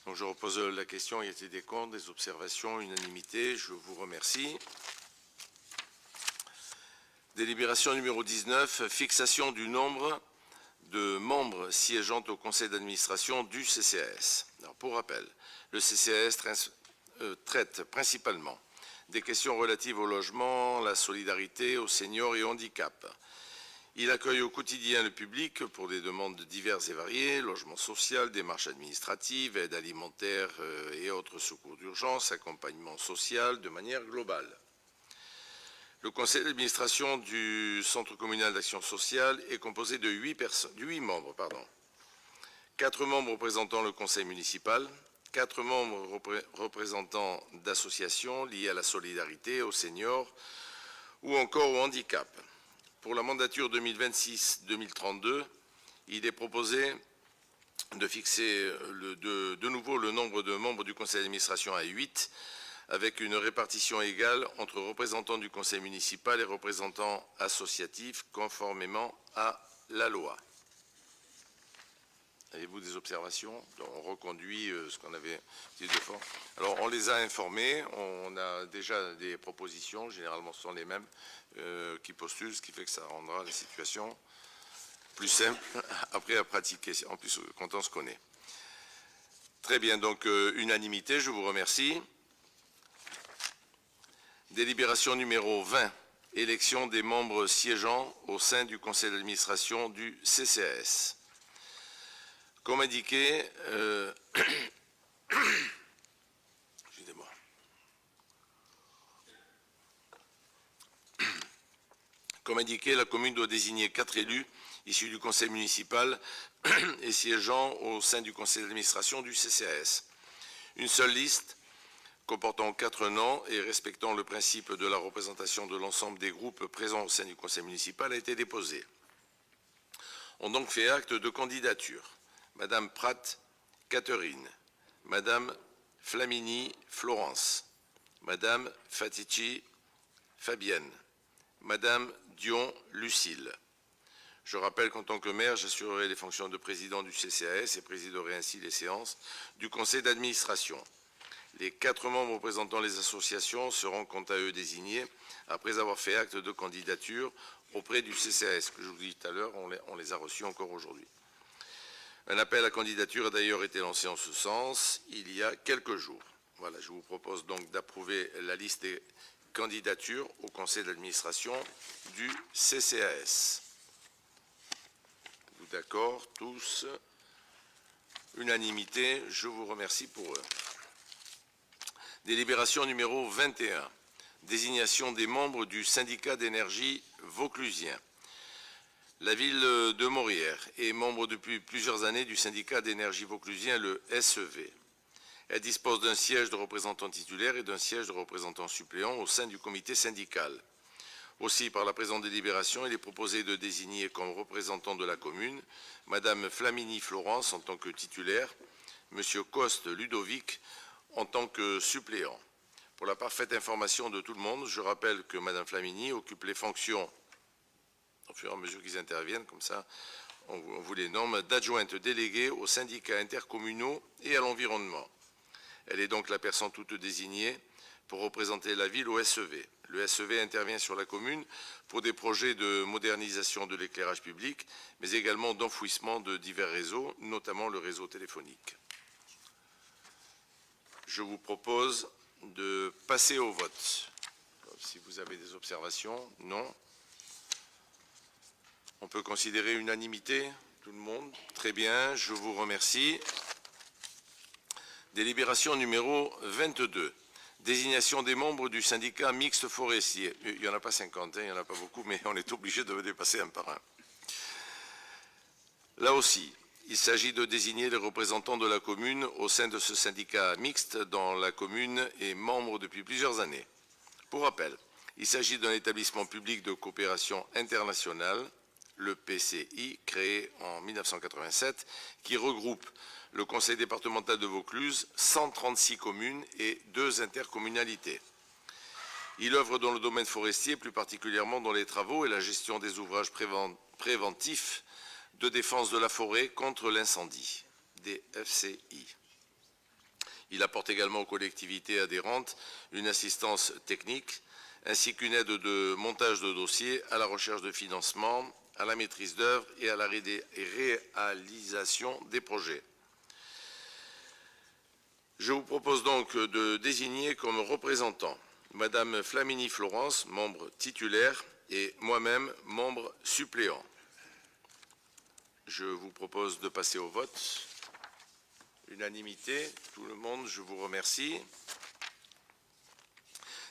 Donc je repose la question, y a-t-il des contre, des observations, unanimité? Je vous remercie. Délibération numéro 19, fixation du nombre de membres siégeant au conseil d'administration du CCAS. Alors, pour rappel, le CCAS traite principalement des questions relatives au logement, la solidarité, aux seniors et au handicap. Il accueille au quotidien le public pour des demandes diverses et variées, logement social, démarches administratives, aide alimentaire et autres secours d'urgence, accompagnement social de manière globale. Le conseil d'administration du Centre communal d'action sociale est composé de 8 membres. 4 membres représentant le conseil municipal, 4 membres représentants d'associations liées à la solidarité, aux seniors ou encore au handicap. Pour la mandature 2026-2032, il est proposé de fixer de nouveau le nombre de membres du conseil d'administration à 8, avec une répartition égale entre représentants du conseil municipal et représentants associatifs, conformément à la loi. Avez-vous des observations? On reconduit ce qu'on avait dit de fois. Alors, on les a informés, on a déjà des propositions, généralement ce sont les mêmes qui postulent, ce qui fait que ça rendra la situation plus simple après à pratiquer, en plus quand on se connaît. Très bien, donc unanimité, je vous remercie. Délibération numéro 20, élection des membres siégeant au sein du conseil d'administration du CCAS. Comme indiqué, excusez-moi. Comme indiqué, la commune doit désigner 4 élus issus du conseil municipal et siégeant au sein du conseil d'administration du CCAS. Une seule liste comportant 4 noms et respectant le principe de la représentation de l'ensemble des groupes présents au sein du conseil municipal a été déposée. Ont donc fait acte de candidature Madame Pratt Catherine, Madame Flamini Florence, Madame Fatici Fabienne, Madame Dion Lucille. Je rappelle qu'en tant que maire, j'assurerai les fonctions de président du CCAS et présiderai ainsi les séances du conseil d'administration. Les 4 membres représentant les associations seront quant à eux désignés après avoir fait acte de candidature auprès du CCAS. Que je vous dis tout à l'heure, on les a reçus encore aujourd'hui. Un appel à candidature a d'ailleurs été lancé en ce sens il y a quelques jours. Voilà, je vous propose donc d'approuver la liste des candidatures au conseil d'administration du CCAS. Êtes-vous d'accord tous? Unanimité, je vous remercie pour eux. Délibération numéro 21, désignation des membres du syndicat d'énergie vauclusien. La ville de Morières est membre depuis plusieurs années du syndicat d'énergie vauclusien, le SEV. Elle dispose d'un siège de représentant titulaire et d'un siège de représentant suppléant au sein du comité syndical. Aussi, par la présente délibération, il est proposé de désigner comme représentant de la commune Madame Flamini Florence en tant que titulaire, Monsieur Coste Ludovic en tant que suppléant. Pour la parfaite information de tout le monde, je rappelle que Madame Flamini occupe les fonctions, au fur et à mesure qu'ils interviennent, comme ça, on vous les nomme, d'adjointe déléguée aux syndicats intercommunaux et à l'environnement. Elle est donc la personne toute désignée pour représenter la ville au SEV. Le SEV intervient sur la commune pour des projets de modernisation de l'éclairage public, mais également d'enfouissement de divers réseaux, notamment le réseau téléphonique. Je vous propose de passer au vote. Si vous avez des observations, non. On peut considérer unanimité, tout le monde. Très bien, je vous remercie. Délibération numéro 22. Désignation des membres du syndicat mixte forestier. Il n'y en a pas 50, il n'y en a pas beaucoup, mais on est obligé de dépasser un par un. Là aussi, il s'agit de désigner les représentants de la commune au sein de ce syndicat mixte dont la commune est membre depuis plusieurs années. Pour rappel, il s'agit d'un établissement public de coopération internationale, le PCI, créé en 1987, qui regroupe le conseil départemental de Vaucluse, 136 communes et 2 intercommunalités. Il œuvre dans le domaine forestier, plus particulièrement dans les travaux et la gestion des ouvrages préventifs de défense de la forêt contre l'incendie, des FCI. Il apporte également aux collectivités adhérentes une assistance technique ainsi qu'une aide de montage de dossiers à la recherche de financement, à la maîtrise d'œuvre et à la réalisation des projets. Je vous propose donc de désigner comme représentants Madame Flamini Florence, membre titulaire, et moi-même, membre suppléant. Je vous propose de passer au vote. Unanimité, tout le monde, je vous remercie.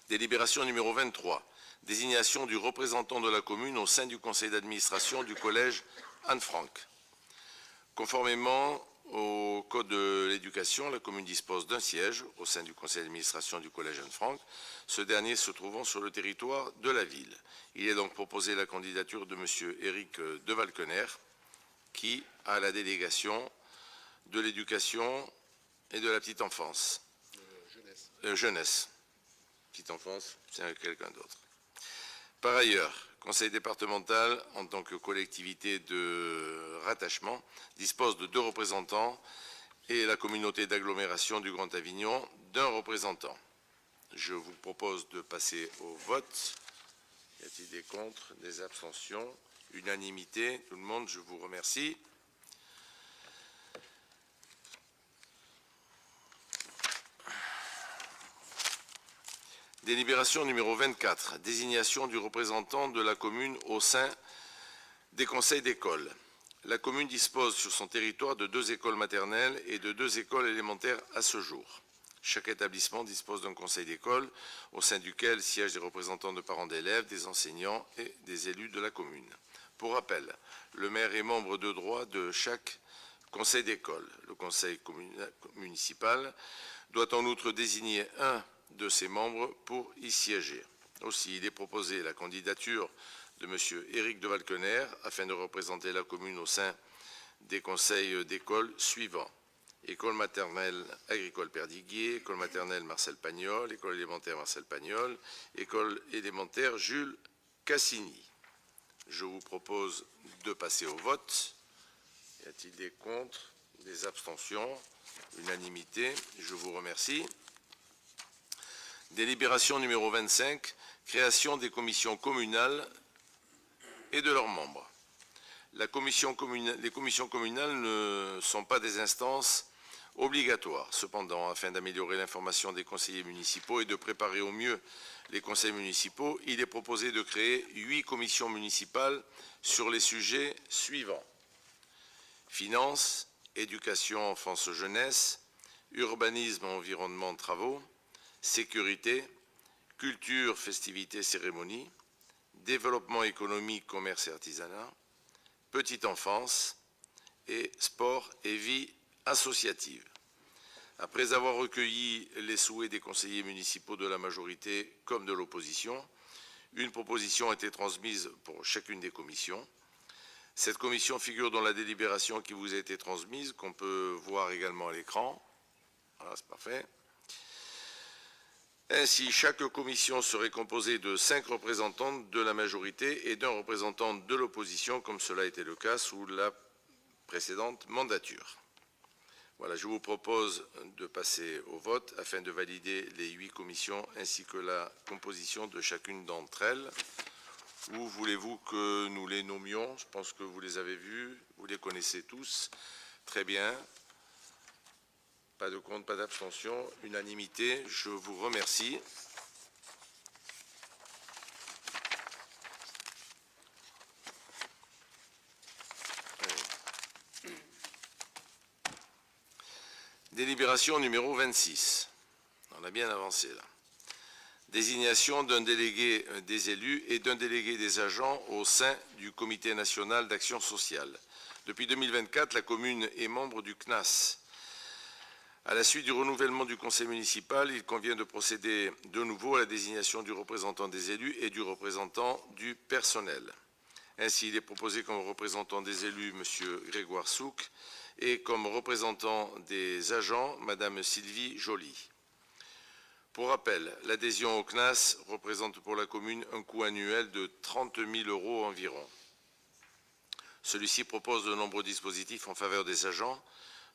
Délibération numéro 23. Désignation du représentant de la commune au sein du conseil d'administration du collège Anne-Franck. Conformément au Code de l'éducation, la commune dispose d'un siège au sein du conseil d'administration du collège Anne-Franck, ce dernier se trouvant sur le territoire de la ville. Il est donc proposé la candidature de M. Éric Devalquener, qui a la délégation de l'éducation et de la petite enfance. Jeunesse. petite enfance, c'est avec quelqu'un d'autre. Par ailleurs, conseil départemental, en tant que collectivité de rattachement, dispose de 2 représentants et la communauté d'agglomération du Grand Avignon d'1 représentant. Je vous propose de passer au vote. Y a-t-il des contre, des abstentions? Unanimité, tout le monde, je vous remercie. Délibération numéro 24, désignation du représentant de la commune au sein des conseils d'école. La commune dispose sur son territoire de 2 écoles maternelles et de 2 écoles élémentaires à ce jour. Chaque établissement dispose d'un conseil d'école au sein duquel siègent des représentants de parents d'élèves, des enseignants et des élus de la commune. Pour rappel, le maire est membre de droit de chaque conseil d'école. Le conseil municipal doit en outre désigner un de ses membres pour y siéger. Aussi, il est proposé la candidature de M. Éric de Valkener afin de représenter la commune au sein des conseils d'école suivants. École maternelle agricole Perdiguier, école maternelle Marcel Pagnol, école élémentaire Marcel Pagnol, école élémentaire Jules Cassini. Je vous propose de passer au vote. Y a-t-il des contre, des abstentions? Unanimité, je vous remercie. Délibération numéro 25, création des commissions communales et de leurs membres. Les commissions communales ne sont pas des instances obligatoires. Cependant, afin d'améliorer l'information des conseillers municipaux et de préparer au mieux les conseils municipaux, il est proposé de créer 8 commissions municipales sur les sujets suivants: finances, éducation, enfance, jeunesse, urbanisme, environnement, travaux, sécurité, culture, festivités, cérémonies, développement économique, commerce et artisanat, petite enfance et sport et vie associative. Après avoir recueilli les souhaits des conseillers municipaux de la majorité comme de l'opposition, une proposition a été transmise pour chacune des commissions. Cette commission figure dans la délibération qui vous a été transmise, qu'on peut voir également à l'écran. Voilà, c'est parfait. Ainsi, chaque commission serait composée de 5 représentants de la majorité et d'1 représentant de l'opposition, comme cela était le cas sous la précédente mandature. Voilà, je vous propose de passer au vote afin de valider les 8 commissions ainsi que la composition de chacune d'entre elles. Où voulez-vous que nous les nommions? Je pense que vous les avez vus, vous les connaissez tous. Très bien. Pas de contre, pas d'abstention. Unanimité, je vous remercie. Délibération numéro 26. On a bien avancé là. Désignation d'un délégué des élus et d'un délégué des agents au sein du Comité national d'action sociale. Depuis 2024, la commune est membre du CNAS. À la suite du renouvellement du conseil municipal, il convient de procéder de nouveau à la désignation du représentant des élus et du représentant du personnel. Ainsi, il est proposé comme représentant des élus M. Grégoire Souk et comme représentant des agents Mme Sylvie Joly. Pour rappel, l'adhésion au CNAS représente pour la commune un coût annuel de 30 000 € environ. Celui-ci propose de nombreux dispositifs en faveur des agents,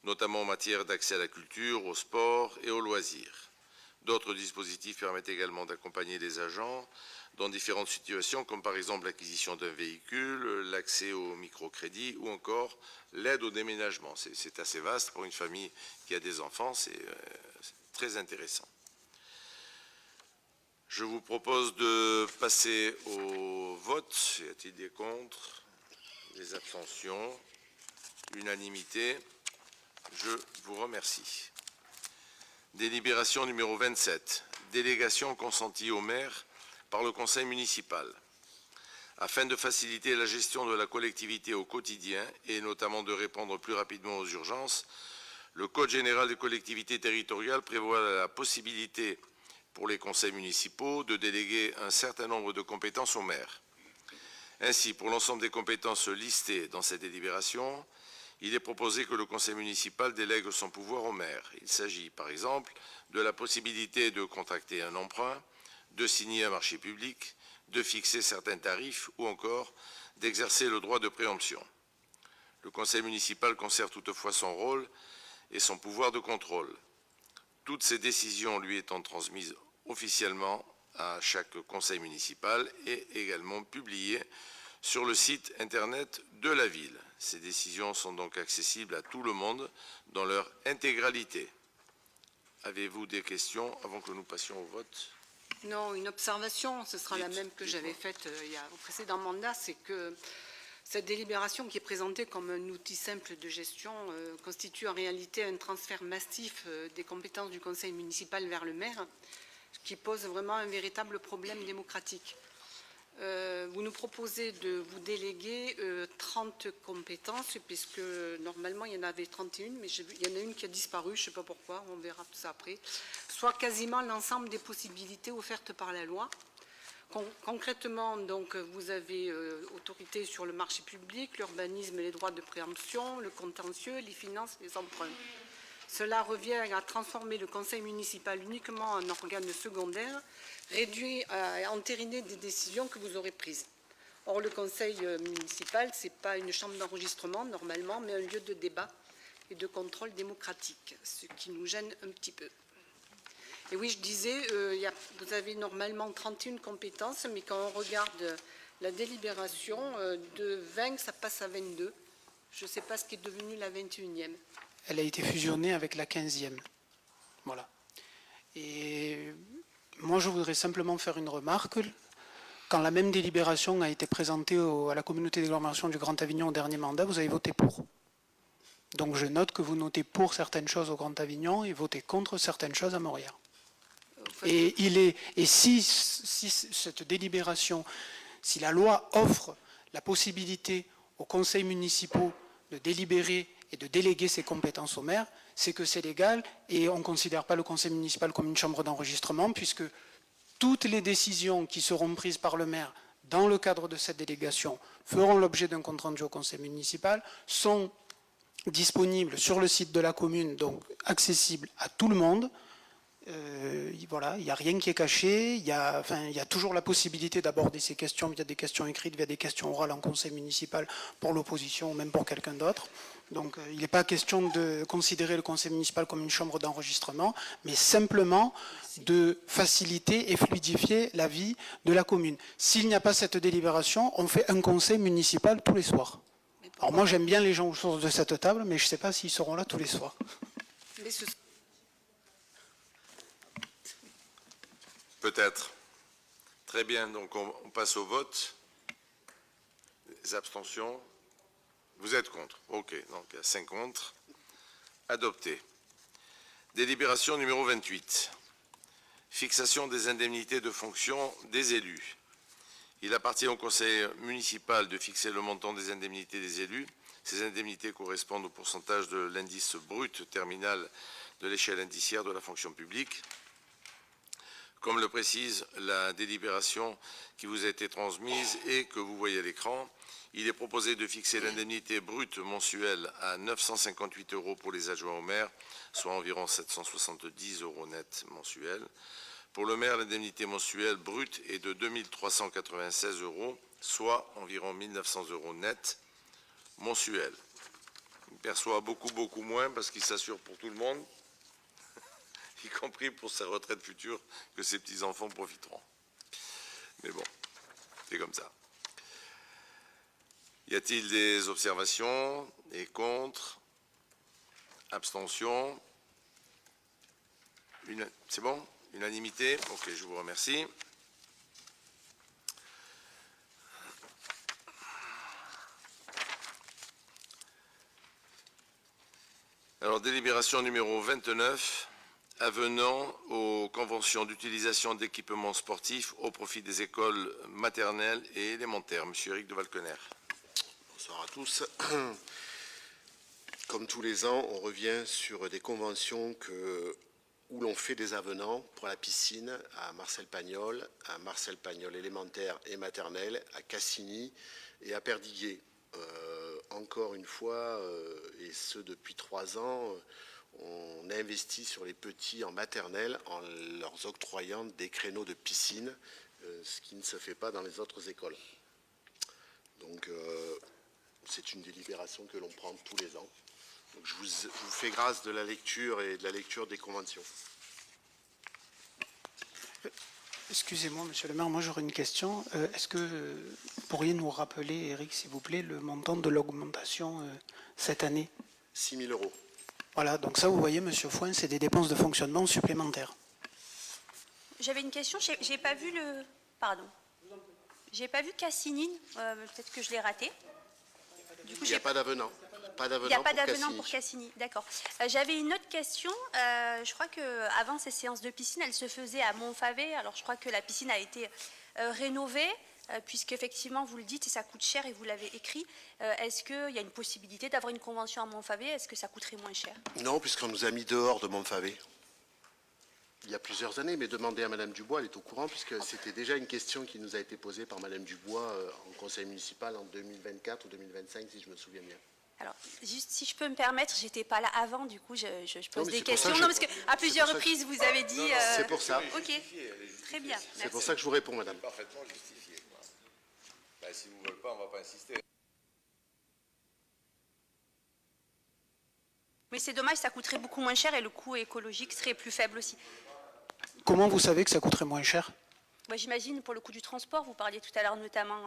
notamment en matière d'accès à la culture, au sport et aux loisirs. D'autres dispositifs permettent également d'accompagner les agents dans différentes situations, comme par exemple l'acquisition d'un véhicule, l'accès au microcrédit ou encore l'aide au déménagement. C'est assez vaste pour une famille qui a des enfants, c'est très intéressant. Je vous propose de passer au vote. Y a-t-il des contre, des abstentions? Unanimité. Je vous remercie. Délibération numéro 27. Délégation consentie au maire par le conseil municipal. Afin de faciliter la gestion de la collectivité au quotidien et notamment de répondre plus rapidement aux urgences, le Code général des collectivités territoriales prévoit la possibilité pour les conseils municipaux de déléguer un certain nombre de compétences au maire. Ainsi, pour l'ensemble des compétences listées dans cette délibération, il est proposé que le conseil municipal délègue son pouvoir au maire. Il s'agit, par exemple, de la possibilité de contracter un emprunt, de signer un marché public, de fixer certains tarifs ou encore d'exercer le droit de préemption. Le conseil municipal conserve toutefois son rôle et son pouvoir de contrôle. Toutes ces décisions lui étant transmises officiellement à chaque conseil municipal et également publiées sur le site internet de la ville. Ces décisions sont donc accessibles à tout le monde dans leur intégralité. Avez-vous des questions avant que nous passions au vote? Non, une observation, ce sera la Dites, même que dites-moi. j'avais faite au précédent mandat, c'est que cette délibération qui est présentée comme un outil simple de gestion constitue en réalité un transfert massif des compétences du conseil municipal vers le maire, ce qui pose vraiment un véritable problème démocratique. Vous nous proposez de vous déléguer 30 compétences, puisque normalement il y en avait 31, mais il y en a une qui a disparu, je ne sais pas pourquoi, on verra tout ça après, soit quasiment l'ensemble des possibilités offertes par la loi. Concrètement, donc, vous avez autorité sur le marché public, l'urbanisme, les droits de préemption, le contentieux, les finances, les emprunts. Cela revient à transformer le conseil municipal uniquement en organe secondaire, réduit à entériner des décisions que vous aurez prises. Or, le conseil municipal, ce n'est pas une chambre d'enregistrement normalement, mais un lieu de débat et de contrôle démocratique, ce qui nous gêne un petit peu. Et oui, je disais, vous avez normalement 31 compétences, mais quand on regarde la délibération, de 20, ça passe à 22. Je ne sais pas ce qui est devenu la 21e. Elle a été fusionnée avec la 15e. Voilà. Et moi, je voudrais simplement faire une remarque. Quand la même délibération a été présentée à la communauté d'agglomération du Grand Avignon au dernier mandat, vous avez voté pour. Donc je note que vous notez pour certaines choses au Grand Avignon et votez contre certaines choses à Morières. Et si cette délibération, si la loi offre la possibilité aux conseils municipaux de délibérer et de déléguer ses compétences au maire, c'est que c'est légal et on ne considère pas le conseil municipal comme une chambre d'enregistrement puisque toutes les décisions qui seront prises par le maire dans le cadre de cette délégation feront l'objet d'un compte rendu au conseil municipal, sont disponibles sur le site de la commune, donc accessibles à tout le monde. Voilà, il n'y a rien qui est caché, il y a toujours la possibilité d'aborder ces questions via des questions écrites, via des questions orales en conseil municipal pour l'opposition ou même pour quelqu'un d'autre. Donc il n'est pas question de considérer le conseil municipal comme une chambre d'enregistrement, mais simplement de faciliter et fluidifier la vie de la commune. S'il n'y a pas cette délibération, on fait un conseil municipal tous les soirs. Alors moi j'aime bien les gens autour de cette table, mais je ne sais pas s'ils seront là tous les soirs. Mais ce... Peut-être. Très bien, donc on passe au vote. Les abstentions. Vous êtes contre. OK, donc il y a 5 contre. Adopté. Délibération numéro 28. Fixation des indemnités de fonction des élus. Il appartient au conseil municipal de fixer le montant des indemnités des élus. Ces indemnités correspondent au pourcentage de l'indice brut terminal de l'échelle indiciaire de la fonction publique. Comme le précise la délibération qui vous a été transmise et que vous voyez à l'écran, il est proposé de fixer l'indemnité brute mensuelle à 958 € pour les adjoints au maire, soit environ 770 € net mensuels. Pour le maire, l'indemnité mensuelle brute est de 2396 €, soit environ 1900 € net mensuels. Il perçoit beaucoup moins parce qu'il s'assure pour tout le monde, y compris pour sa retraite future, que ses petits-enfants profiteront. Mais bon, c'est comme ça. Y a-t-il des observations? Des contre? Abstentions? C'est bon? Unanimité? Ok, je vous remercie. Alors, délibération numéro 29. Avenant aux conventions d'utilisation d'équipements sportifs au profit des écoles maternelles et élémentaires. Monsieur Éric de Valconer. Bonsoir à tous. Comme tous les ans, on revient sur des conventions où l'on fait des avenants pour la piscine à Marcel Pagnol élémentaire et maternelle, à Cassini et à Perdiguier. Encore une fois, et ce depuis 3 ans, on investit sur les petits en maternelle en leur octroyant des créneaux de piscine, ce qui ne se fait pas dans les autres écoles. Donc, c'est une délibération que l'on prend tous les ans. Donc, je vous fais grâce de la lecture et de la lecture des conventions. Excusez-moi, monsieur le maire, moi j'aurais une question. Est-ce que vous pourriez nous rappeler, Eric, s'il vous plaît, le montant de l'augmentation cette année? 6 000 euros. Voilà, donc ça, vous voyez, monsieur Fouin, c'est des dépenses de fonctionnement supplémentaires. J'avais une question, j'ai pas vu le... Pardon. J'ai pas vu Cassini, peut-être que je l'ai raté. Du coup, Il n'y a pas d'avenant. Il n'y a pas d'avenant pour Cassini, d'accord. J'avais une autre question. Je crois qu'avant ces séances de piscine, elles se faisaient à Montfavet. Alors, je crois que la piscine a été rénovée, puisqu'effectivement, vous le dites, et ça coûte cher, et vous l'avez écrit. Est-ce qu'il y a une possibilité d'avoir une convention à Montfavet? Est-ce que ça coûterait moins cher? Non, puisqu'on nous a mis dehors de Montfavet. Il y a plusieurs années, mais demandez à Madame Dubois, elle est au courant, puisque c'était déjà une question qui nous a été posée par Madame Dubois en conseil municipal en 2024 ou 2025, si je me souviens bien. Alors, juste si je peux me permettre, j'étais pas là avant, du coup, je pose mais des c'est pour ça questions. que Non, parce qu'à plusieurs pour ça que- reprises, vous avez dit... C'est pour ça. Ok, très bien. C'est Merci. pour ça que je vous réponds, Madame. Parfaitement justifié. Quoi. Ben, si vous ne voulez pas, on ne va pas insister. Mais c'est dommage, ça coûterait beaucoup moins cher et le coût écologique serait plus faible aussi. Comment vous savez que ça coûterait moins cher? Moi, j'imagine pour le coût du transport, vous parliez tout à l'heure notamment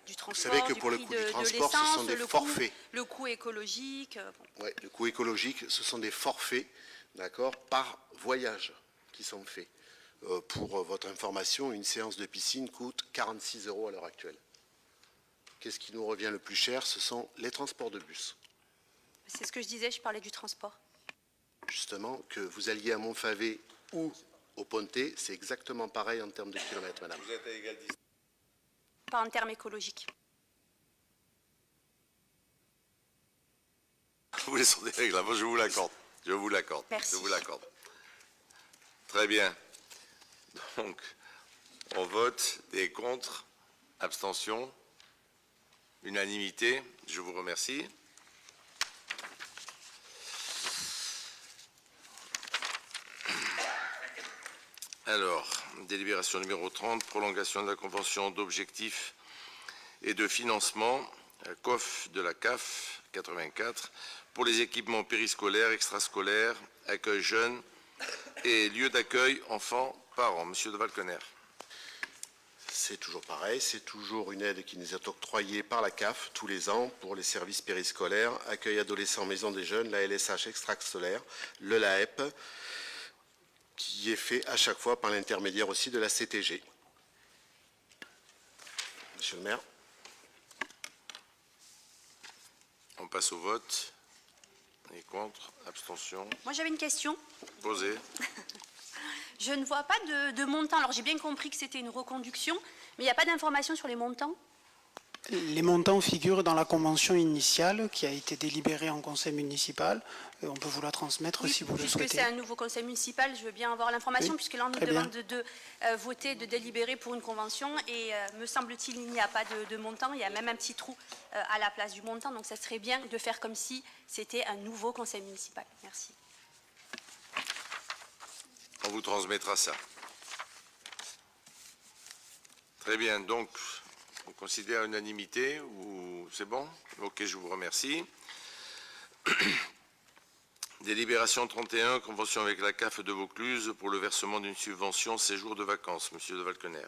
du transport, savez que du pour le prix coût du de transport, ce l'essence, sont des le forfaits. le coût écologique. Bon. Ouais, le coût écologique, ce sont des forfaits, d'accord, par voyage qui sont faits. Pour votre information, une séance de piscine coûte 46 € à l'heure actuelle. Qu'est-ce qui nous revient le plus cher? Ce sont les transports de bus. C'est ce que je disais, je parlais du transport. Justement, que vous alliez à Montfavet ou au Pontet, c'est exactement pareil en termes de kilomètres, madame. Vous êtes à égale distance. Pas en termes écologiques. Vous les des règles, moi je vous l'accorde. Je vous l'accorde. Merci. Je vous l'accorde. Très bien. Donc, on vote des contre, abstention, unanimité. Je vous remercie. Alors, délibération numéro 30, prolongation de la convention d'objectifs et de financement, COF de la CAF 84, pour les équipements périscolaires, extrascolaires, accueil jeunes et lieux d'accueil enfants-parents. Monsieur de Valconer. C'est toujours pareil, c'est toujours une aide qui nous est octroyée par la CAF tous les ans pour les services périscolaires, accueil adolescents, maison des jeunes, la LSH extrascolaire, le LAEP, qui est fait à chaque fois par l'intermédiaire aussi de la CTG. Monsieur le maire. On passe au vote. Et contre, abstention, Moi, j'avais une question. posé. Je ne vois pas de montant. Alors, j'ai bien compris que c'était une reconduction, mais il n'y a pas d'information sur les montants. Les montants figurent dans la convention initiale qui a été délibérée en conseil municipal. On peut vous la transmettre Oui, si vous le puisque souhaitez. c'est un nouveau conseil municipal, je veux bien avoir l'information, Oui, puisque là, on nous très bien. demande de voter, de délibérer pour une convention, et me semble-t-il, il n'y a pas de montant, il y a même un petit trou à la place du montant, donc ça serait bien de faire comme si c'était un nouveau conseil municipal. Merci. On vous transmettra ça. Très bien, donc, on considère unanimité ou c'est bon? Ok, je vous remercie. Délibération 31, convention avec la CAF de Vaucluse pour le versement d'une subvention séjour de vacances. Monsieur de Valconer.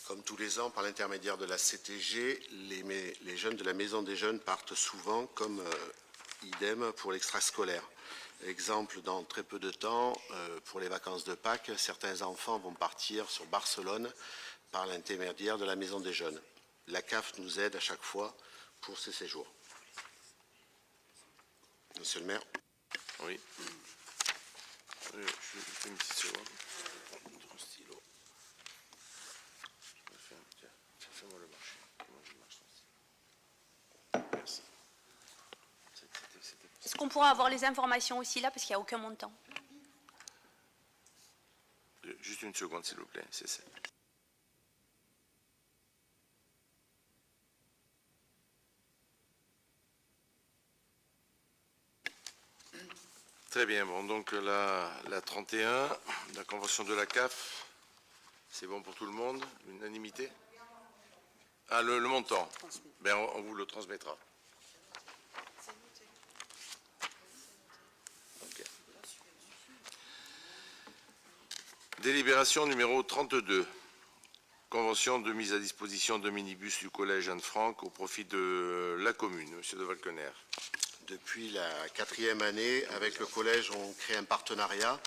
Comme tous les ans, par l'intermédiaire de la CTG, les jeunes de la Maison des Jeunes partent souvent comme idem pour l'extrascolaire. Exemple, dans très peu de temps, pour les vacances de Pâques, certains enfants vont partir sur Barcelone par l'intermédiaire de la Maison des Jeunes. La CAF nous aide à chaque fois pour ces séjours. Monsieur le maire. Oui. Je fais une petite seconde. Je vais prendre un stylo. Tiens, fais-moi le marché. Comment je marche sans stylo. Merci. C'était Est-ce qu'on pourra avoir les informations aussi là, parce qu'il n'y a aucun montant? juste une seconde, s'il vous plaît. C'est ça. Très bien, bon, donc la 31, la convention de la CAF, c'est bon pour tout le monde, l'unanimité? Ah, le montant, ben, on vous le transmettra. Ok. Délibération numéro 32. Convention de mise à disposition de minibus du collège Anne-Franck au profit de la commune. Monsieur de Valconer. Depuis la 4e année, avec le collège, on crée un partenariat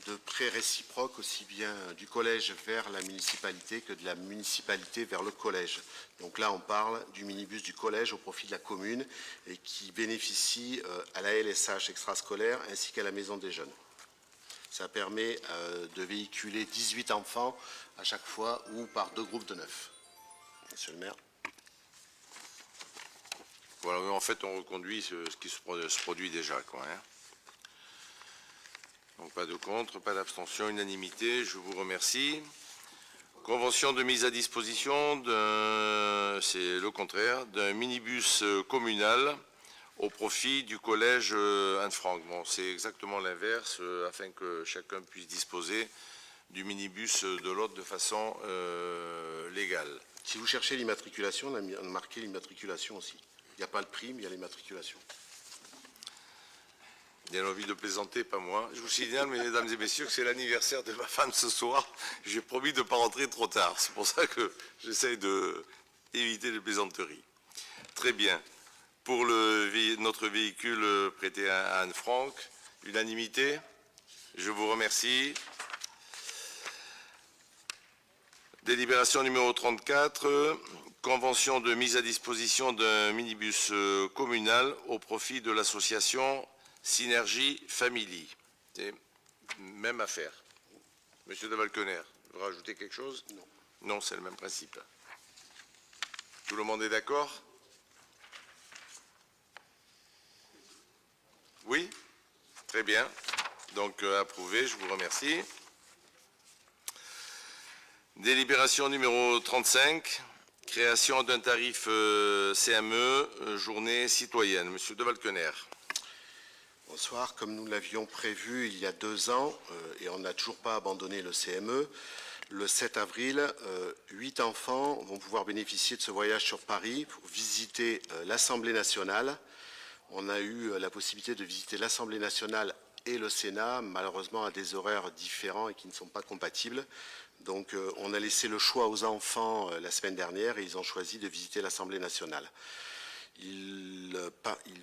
de prêts réciproques, aussi bien du collège vers la municipalité que de la municipalité vers le collège. Donc là, on parle du minibus du collège au profit de la commune et qui bénéficie à la LSH extrascolaire ainsi qu'à la maison des jeunes. Ça permet de véhiculer 18 enfants à chaque fois ou par 2 groupes de 9. Monsieur le maire. Voilà, en fait, on reconduit ce qui se produit déjà, quoi, hein. Donc, pas de contre, pas d'abstention, unanimité, je vous remercie. Convention de mise à disposition c'est le contraire, d'un minibus communal au profit du collège Anne-Franck. Bon, c'est exactement l'inverse, afin que chacun puisse disposer du minibus de l'autre de façon légale. Si vous cherchez l'immatriculation, on a marqué l'immatriculation aussi. Il n'y a pas le prix, mais il y a l'immatriculation. Il y a envie de plaisanter, pas moi. Je vous signale, mesdames et messieurs, que c'est l'anniversaire de ma femme ce soir. J'ai promis de ne pas rentrer trop tard. C'est pour ça que j'essaye d'éviter les plaisanteries. Très bien. Pour notre véhicule prêté à Anne-Franck, unanimité. Je vous remercie. Délibération numéro 34. Convention de mise à disposition d'un minibus communal au profit de l'association Synergie Family. C'est même affaire. Monsieur de Valconer, vous rajoutez quelque chose? Non. Non, c'est le même principe. Tout le monde est d'accord? Oui? Très bien. Donc, approuvé, je vous remercie. Délibération numéro 35. Création d'un tarif CME, journée citoyenne. Monsieur de Valconer. Bonsoir. Comme nous l'avions prévu il y a 2 ans, et on n'a toujours pas abandonné le CME, le 7 avril, 8 enfants vont pouvoir bénéficier de ce voyage sur Paris pour visiter l'Assemblée nationale. On a eu la possibilité de visiter l'Assemblée nationale et le Sénat, malheureusement à des horaires différents et qui ne sont pas compatibles. Donc on a laissé le choix aux enfants la semaine dernière et ils ont choisi de visiter l'Assemblée nationale. Ils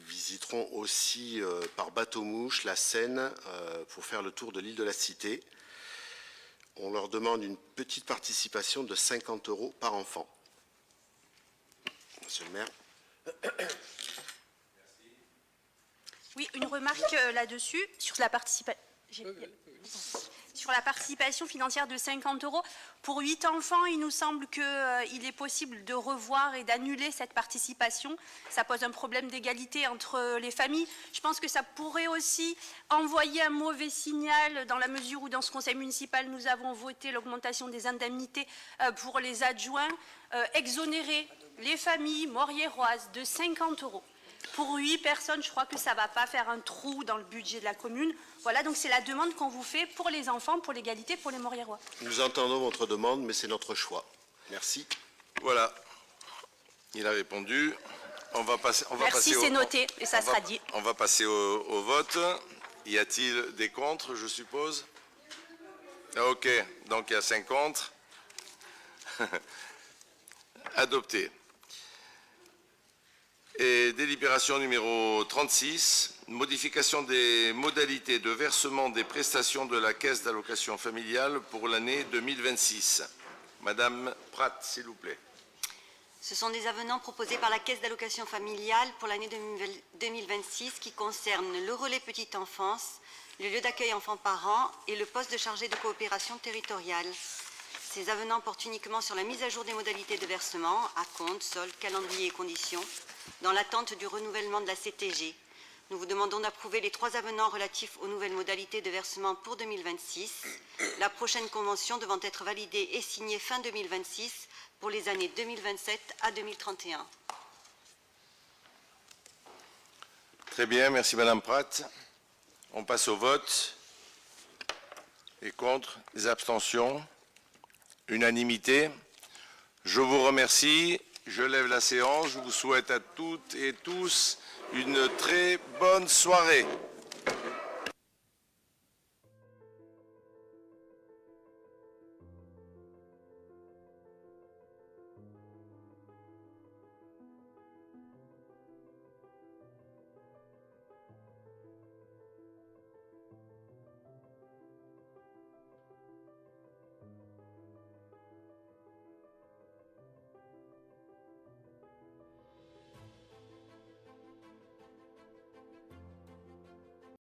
visiteront aussi par bateau-mouche la Seine pour faire le tour de l'île de la Cité. On leur demande une petite participation de 50 € par enfant. Monsieur le maire. Oui, une remarque là-dessus, sur la participation financière de 50 €. Pour 8 enfants, il nous semble qu'il est possible de revoir et d'annuler cette participation. Ça pose un problème d'égalité entre les familles. Je pense que ça pourrait aussi envoyer un mauvais signal dans la mesure où dans ce conseil municipal, nous avons voté l'augmentation des indemnités pour les adjoints, exonérer les familles moriéroises de 50 €. Pour 8 personnes, je crois que ça ne va pas faire un trou dans le budget de la commune. Voilà, donc c'est la demande qu'on vous fait pour les enfants, pour l'égalité, pour les Moriérois. Nous entendons votre demande, mais c'est notre choix. Merci. Voilà. Il a répondu. On va passer, Merci, c'est noté, et ça sera dit. On va passer au vote. Y a-t-il des contre, je suppose? Ok, donc il y a 5 contre. Adopté. Et délibération numéro 36, modification des modalités de versement des prestations de la Caisse d'allocation familiale pour l'année 2026. Madame Pratt, s'il vous plaît. Ce sont des avenants proposés par la Caisse d'allocation familiale pour l'année 2026 qui concernent le relais petite enfance, le lieu d'accueil enfants-parents et le poste de chargé de coopération territoriale. Ces avenants portent uniquement sur la mise à jour des modalités de versement, à compte, solde, calendrier et conditions, dans l'attente du renouvellement de la CTG. Nous vous demandons d'approuver les 3 avenants relatifs aux nouvelles modalités de versement pour 2026, la prochaine convention devant être validée et signée fin 2026 pour les années 2027 à 2031. Très bien, merci Madame Pratt. On passe au vote. Et contre, les abstentions. Unanimité. Je vous remercie. Je lève la séance. Je vous souhaite à toutes et tous une très bonne soirée.